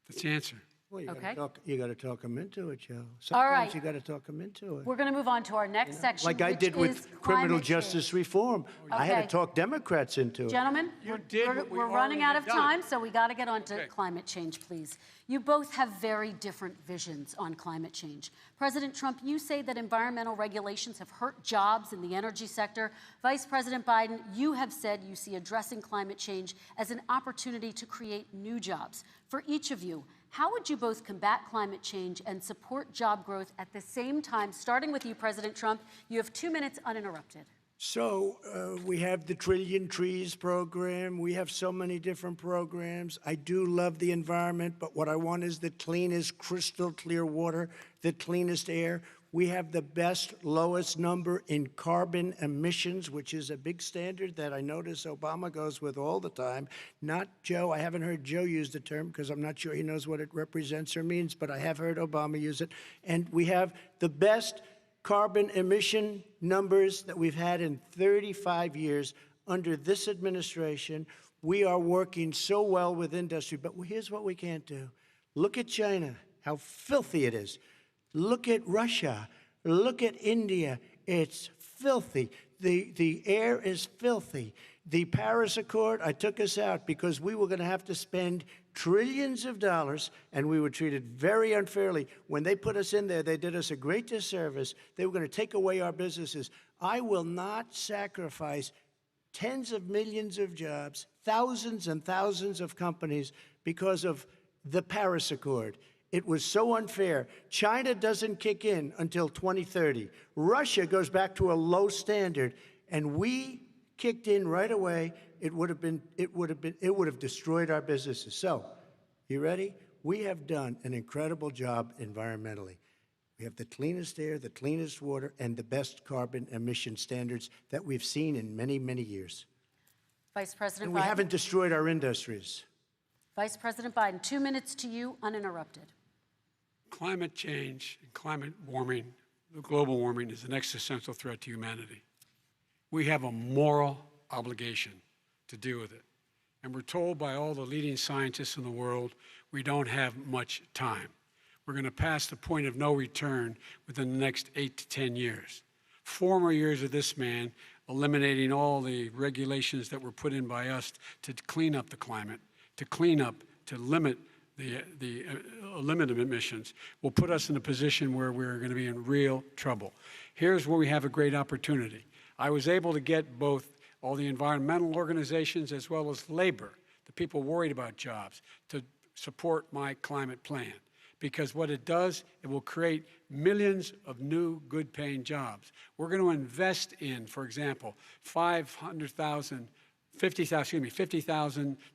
That's the answer. Well, Okay. you got to talk them into it, Joe. All Sometimes right. you got to talk them into it. We're going to move on to our next section, Like I which did is with criminal climate justice change. reform. I had Okay. to talk Democrats into it. Gentlemen, You we're, did we're- what we we're running out of already done. time, so we got to get on to Okay. climate change, please. You both have very different visions on climate change. President Trump, you say that environmental regulations have hurt jobs in the energy sector. Vice President Biden, you have said you see addressing climate change as an opportunity to create new jobs. For each of you, how would you both combat climate change and support job growth at the same time? Starting with you, President Trump, you have 2 minutes uninterrupted. So we have the Trillion Trees program. We have so many different programs. I do love the environment, but what I want is the cleanest, crystal clear water, the cleanest air. We have the best, lowest number in carbon emissions, which is a big standard that I notice Obama goes with all the time. Not Joe. I haven't heard Joe use the term because I'm not sure he knows what it represents or means, but I have heard Obama use it. And we have the best carbon emission numbers that we've had in 35 years under this administration. We are working so well with industry, but here's what we can't do. Look at China, how filthy it is. Look at Russia. Look at India. It's filthy. The air is filthy. The Paris Accord, I took us out because we were going to have to spend trillions of dollars, and we were treated very unfairly. When they put us in there, they did us a great disservice. They were going to take away our businesses. I will not sacrifice tens of millions of jobs, thousands and thousands of companies because of the Paris Accord. It was so unfair. China doesn't kick in until 2030. Russia goes back to a low standard, and we kicked in right away. It would have destroyed our businesses. So, you ready? We have done an incredible job environmentally. We have the cleanest air, the cleanest water, and the best carbon emission standards that we've seen in many, many years. Vice President And we Biden. haven't destroyed our industries. Vice President Biden, 2 minutes to you, uninterrupted. Climate change and climate warming, the global warming, is an existential threat to humanity. We have a moral obligation to deal with it. And we're told by all the leading scientists in the world we don't have much time. We're going to pass the point of no return within the next 8 to 10 years. 4 more years of this man eliminating all the regulations that were put in by us to clean up the climate, to limit the limit of emissions, will put us in a position where we're going to be in real trouble. Here's where we have a great opportunity. I was able to get both all the environmental organizations as well as labor, the people worried about jobs, to support my climate plan. Because what it does, it will create millions of new good-paying jobs. We're going to invest in, for example, 50,000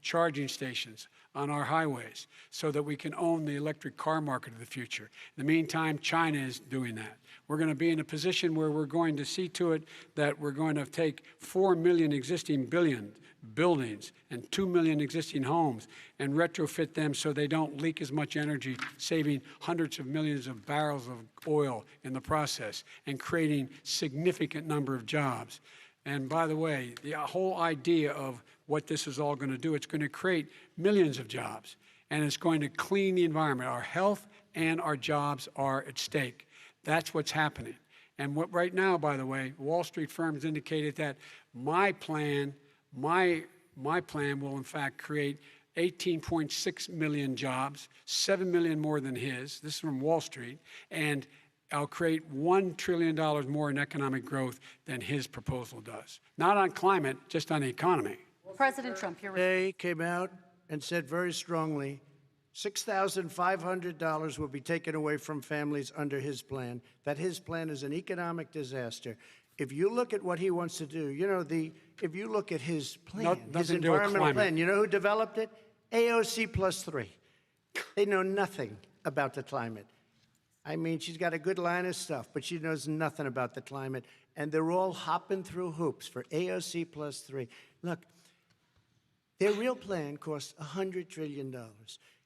charging stations on our highways so that we can own the electric car market of the future. In the meantime, China is doing that. We're going to be in a position where we're going to see to it that we're going to take 4 million existing buildings and 2 million existing homes and retrofit them so they don't leak as much energy, saving hundreds of millions of barrels of oil in the process and creating significant number of jobs. And by the way, the whole idea of what this is all going to do, it's going to create millions of jobs, and it's going to clean the environment. Our health and our jobs are at stake. That's what's happening. And what right now, by the way, Wall Street firms indicated that my plan will in fact create 18.6 million jobs, 7 million more than his. This is from Wall Street. And I'll create $1 trillion more in economic growth than his proposal does. Not on climate, just on the economy. President Trump, you're They came out and said very strongly, $6,500 will be taken away from families under his plan, that his plan is an economic disaster. If you look at what he wants to do, if you look at his plan, his environmental plan, you know who developed it? AOC +3. They know nothing about the climate. I mean, she's got a good line of stuff, but she knows nothing about the climate. And they're all hopping through hoops for AOC +3. Look, their real plan costs $100 trillion.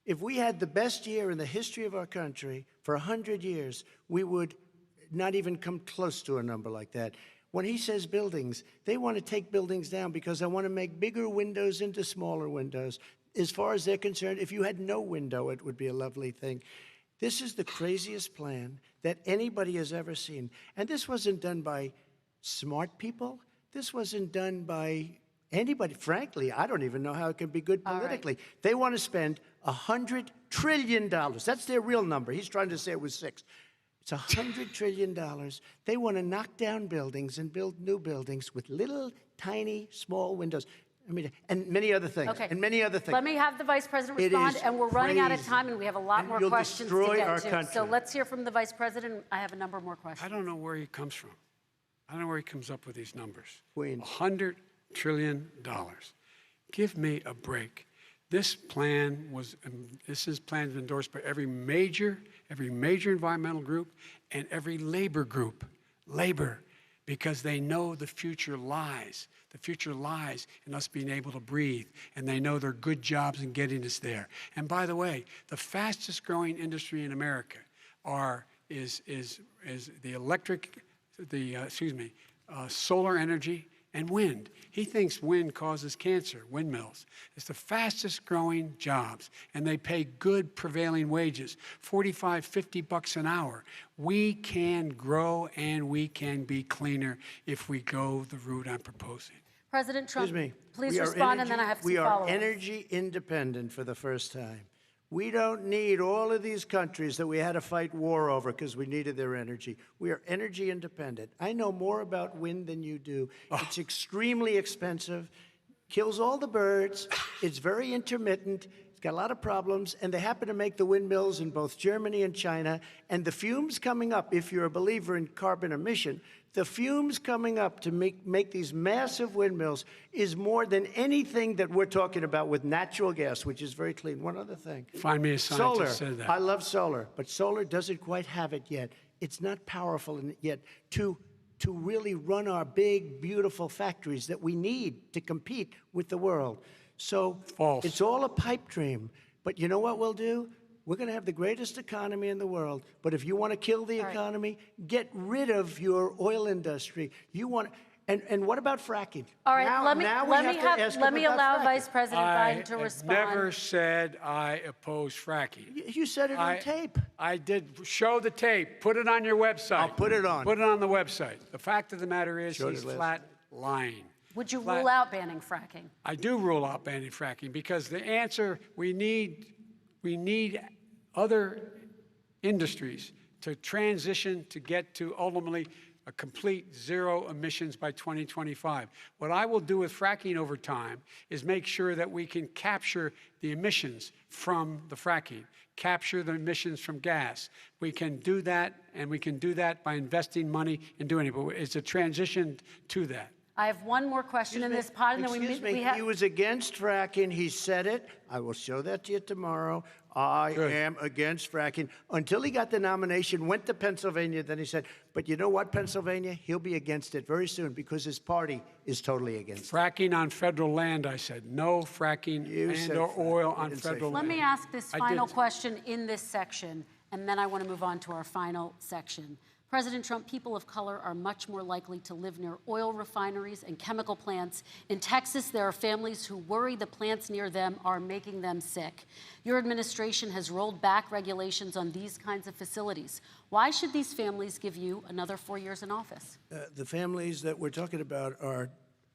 If we had the best year in the history of our country for 100 years, we would not even come close to a number like that. When he says buildings, they want to take buildings down because they want to make bigger windows into smaller windows. As far as they're concerned, if you had no window, it would be a lovely thing. This is the craziest plan that anybody has ever seen. And this wasn't done by smart people. This wasn't done by anybody. Frankly, I don't even know how it can be good politically. Right. They want to spend $100 trillion. That's their real number. He's trying to say it was 6. It's $100 trillion. They want to knock down buildings and build new buildings with little, tiny, small windows. I mean, and many other things. Okay. And many other things. Let me have the Vice President respond, and we're running out of time, and we have a lot more questions to get to. Country. So let's hear from the Vice President. I have a number more questions. I don't know where he comes from. I don't know where he comes up with these numbers. Queens. $100 trillion. Give me a break. This plan was, endorsed by every major environmental group and every labor group. Labor, because they know the future lies. The future lies in us being able to breathe, and they know there are good jobs in getting us there. And by the way, the fastest growing industry in America is solar energy and wind. He thinks wind causes cancer, windmills. It's the fastest growing jobs, and they pay good prevailing wages, 45, 50 bucks an hour. We can grow and we can be cleaner if we go the route I'm proposing. President Trump, Excuse me. please We are respond, and then I have some We are follow-ups. energy independent for the first time. We don't need all of these countries that we had to fight war over because we needed their energy. We are energy independent. I know more about wind than you do. It's extremely expensive, kills all the birds, it's very intermittent, it's got a lot of problems, and they happen to make the windmills in both Germany and China. And the fumes coming up, if you're a believer in carbon emission, the fumes coming up to make these massive windmills is more than anything that we're talking about with natural gas, which is very clean. One other thing. Find me a scientist that said that. I love solar, but solar doesn't quite have it yet. It's not powerful yet to really run our big, beautiful factories that we need to compete with the world. So False. It's all a pipe dream. But you know what we'll do? We're going to have the greatest economy in the world. But if you want to kill the economy, get rid of your oil industry. You want, and what about fracking? All right, now, let me now we have to ask him about allow fracking. Vice President Biden to I respond. never said I oppose fracking. You said it on tape. I did. Show the tape. Put it on your website. I'll put it on. Put it on the website. The fact of the matter is Showed he's it last flat lying. Would you Flat- rule out banning fracking? I do rule out banning fracking because the answer, we need other industries to transition to get to ultimately a complete zero emissions by 2025. What I will do with fracking over time is make sure that we can capture the emissions from the fracking, capture the emissions from gas. We can do that, and we can do that by investing money in doing it, but it's a transition to that. I have one more question in this pod, and then Excuse me, we have. he was against fracking. He said it. I will show that to you tomorrow. I am against fracking. Until he got the nomination, went to Pennsylvania, then he said, but you know what, Pennsylvania? He'll be against it very soon because his party is totally against it. Fracking on federal land, I said. No fracking said and/or fracking. oil You on didn't say federal fracking. Let land. me ask this I final did. question in this section, and then I want to move on to our final section. President Trump, people of color are much more likely to live near oil refineries and chemical plants. In Texas, there are families who worry the plants near them are making them sick. Your administration has rolled back regulations on these kinds of facilities. Why should these families give you another 4 years in office? The families that we're talking about are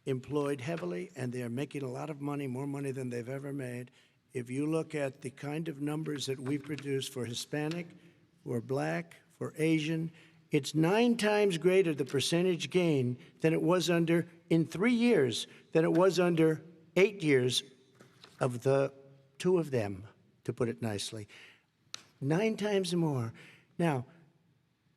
employed heavily, and they're making a lot of money, more money than they've ever made. If you look at the kind of numbers that we produce for Hispanic, for Black, for Asian, it's 9 times greater, the percentage gain, than it was in 3 years, than it was under 8 years of the 2 of them, to put it nicely. 9 times more. Now,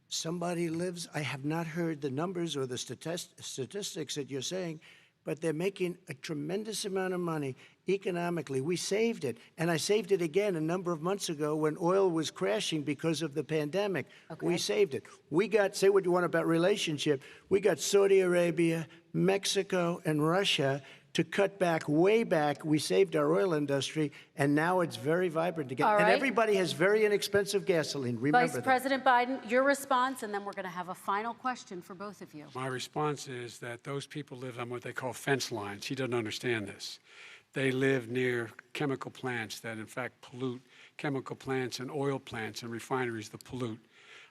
somebody lives, I have not heard the numbers or the statistics that you're saying, but they're making a tremendous amount of money economically. We saved it, and I saved it again a number of months ago when oil was crashing because of the pandemic. We saved it. We got, say what you want about relationship, we got Saudi Arabia, Mexico, and Russia to cut back, way back. We saved our oil industry, and now it's very vibrant again. All right. And everybody has very inexpensive gasoline. Remember Vice that. President Biden, your response, and then we're going to have a final question for both of you. My response is that those people live on what they call fence lines. He doesn't understand this. They live near chemical plants that, in fact, pollute, chemical plants and oil plants and refineries that pollute.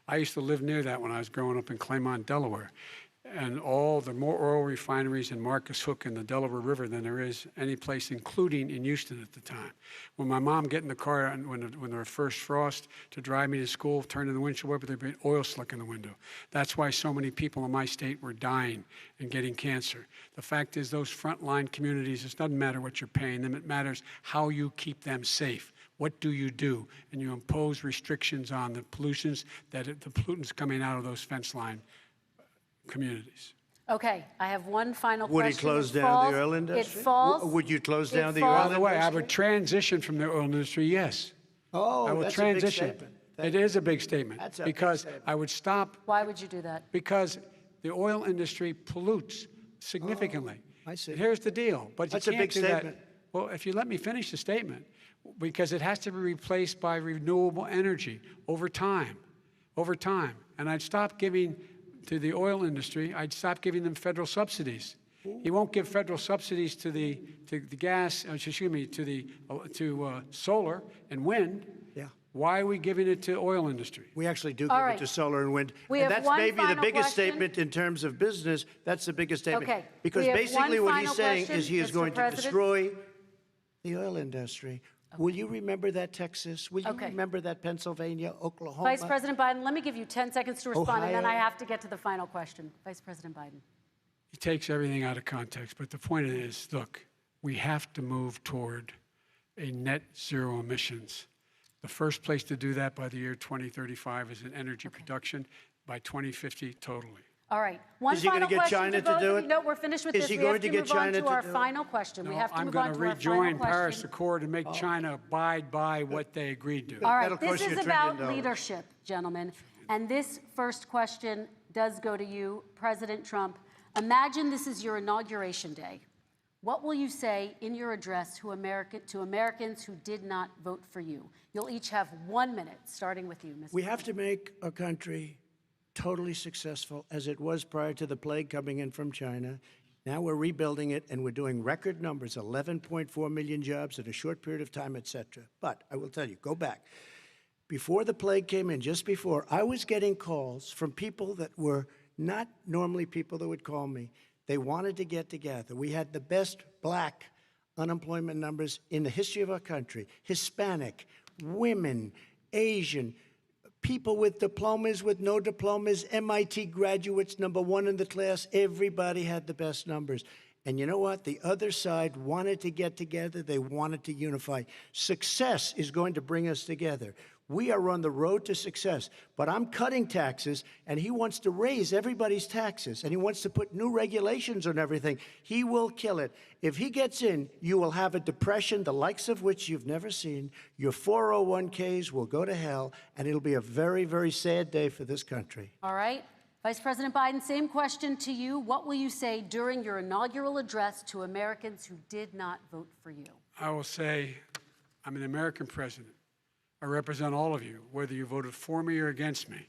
I used to live near that when I was growing up in Claymont, Delaware. And all the more oil refineries in Marcus Hook and the Delaware River than there is any place, including in Houston at the time. When my mom get in the car and when there was first frost to drive me to school, turn in the windshield wiper, there'd be oil slick in the window. That's why so many people in my state were dying and getting cancer. The fact is, those frontline communities, it doesn't matter what you're paying them, it matters how you keep them safe. What do? And you impose restrictions on the pollutions, the pollutants coming out of those fence line communities. Okay, I have one final Would he question. close It down falls- the oil It industry? falls. Would you close it down the falls- oil By the way, I industry? would transition from the oil industry, yes. I Oh, will that's transition. a big statement. Thank It you. is a big statement That's a big because statement. I would stop Why would you do that? because the oil industry pollutes significantly. I see. And here's the deal, but That's you a can't big do statement. that. Well, if you let me finish the statement, because it has to be replaced by renewable energy over time, and I'd stop giving to the oil industry. I'd stop giving them federal subsidies. He won't give federal subsidies to the gas. Excuse me, to solar and wind. Yeah. Why are we giving it to oil industry? We actually do All give right. it to solar and wind. We And have that's one maybe the final biggest question. statement in terms of business. That's the biggest statement. Okay. Because We have basically one what he's final saying question, is he is Mr. going to President. destroy the oil industry. Will you remember that, Texas? Will you Okay. remember that, Pennsylvania, Oklahoma? Vice President Biden, let me give you 10 seconds to respond, and then I Ohio. have to get to the final question. Vice President Biden. He takes everything out of context, but the point is, look, we have to move toward a net zero emissions. The first place to do that by the year 2035 is in energy production, by 2050 totally. All right. One Is he gonna final get question China to to both do of it? you. No, we're finished with Is this. he We going have to to get move on China to to our do it? final question. We No, have to I'm move going on to to our final rejoin Paris question. Accord and make China abide by what they agreed to. All right, That'll this cost you is $1 about trillion. leadership, gentlemen. And this first question does go to you, President Trump. Imagine this is your inauguration day. What will you say in your address to Americans who did not vote for you? You'll each have 1 minute, starting with you, Mr. We have to make our country totally successful as it was prior to the plague coming in from China. Now we're rebuilding it, and we're doing record numbers, 11.4 million jobs in a short period of time, et cetera. But I will tell you, go back. Before the plague came in, just before, I was getting calls from people that were not normally people that would call me. They wanted to get together. We had the best black unemployment numbers in the history of our country. Hispanic, women, Asian, people with diplomas, with no diplomas, MIT graduates, #1 in the class. Everybody had the best numbers. And you know what? The other side wanted to get together. They wanted to unify. Success is going to bring us together. We are on the road to success. But I'm cutting taxes, and he wants to raise everybody's taxes, and he wants to put new regulations on everything. He will kill it. If he gets in, you will have a depression, the likes of which you've never seen. Your 401ks will go to hell, and it'll be a very, very sad day for this country. All right. Vice President Biden, same question to you. What will you say during your inaugural address to Americans who did not vote for you? I will say, I'm an American president. I represent all of you, whether you voted for me or against me.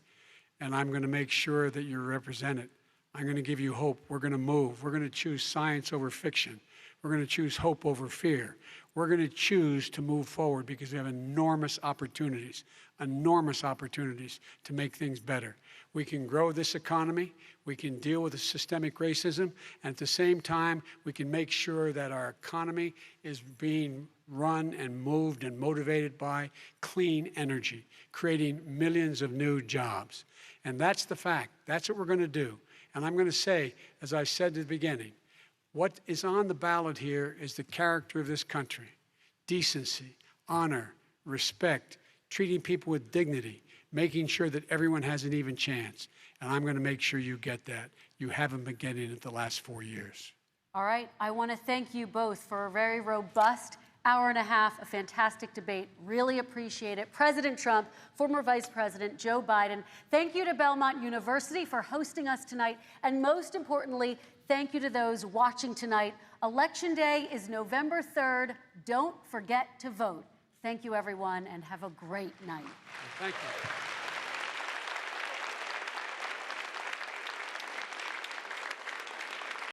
And I'm going to make sure that you're represented. I'm going to give you hope. We're going to move. We're going to choose science over fiction. We're going to choose hope over fear. We're going to choose to move forward because we have enormous opportunities to make things better. We can grow this economy. We can deal with the systemic racism. And at the same time, we can make sure that our economy is being run and moved and motivated by clean energy, creating millions of new jobs. And that's the fact. That's what we're going to do. And I'm going to say, as I said at the beginning, what is on the ballot here is the character of this country: decency, honor, respect, treating people with dignity, making sure that everyone has an even chance. And I'm going to make sure you get that. You haven't been getting it the last 4 years. All right. I want to thank you both for a very robust hour and a half, a fantastic debate. Really appreciate it. President Trump, former Vice President Joe Biden, thank you to Belmont University for hosting us tonight. And most importantly, thank you to those watching tonight. Election Day is November 3rd. Don't forget to vote. Thank you, everyone, and have a great night. Thank you.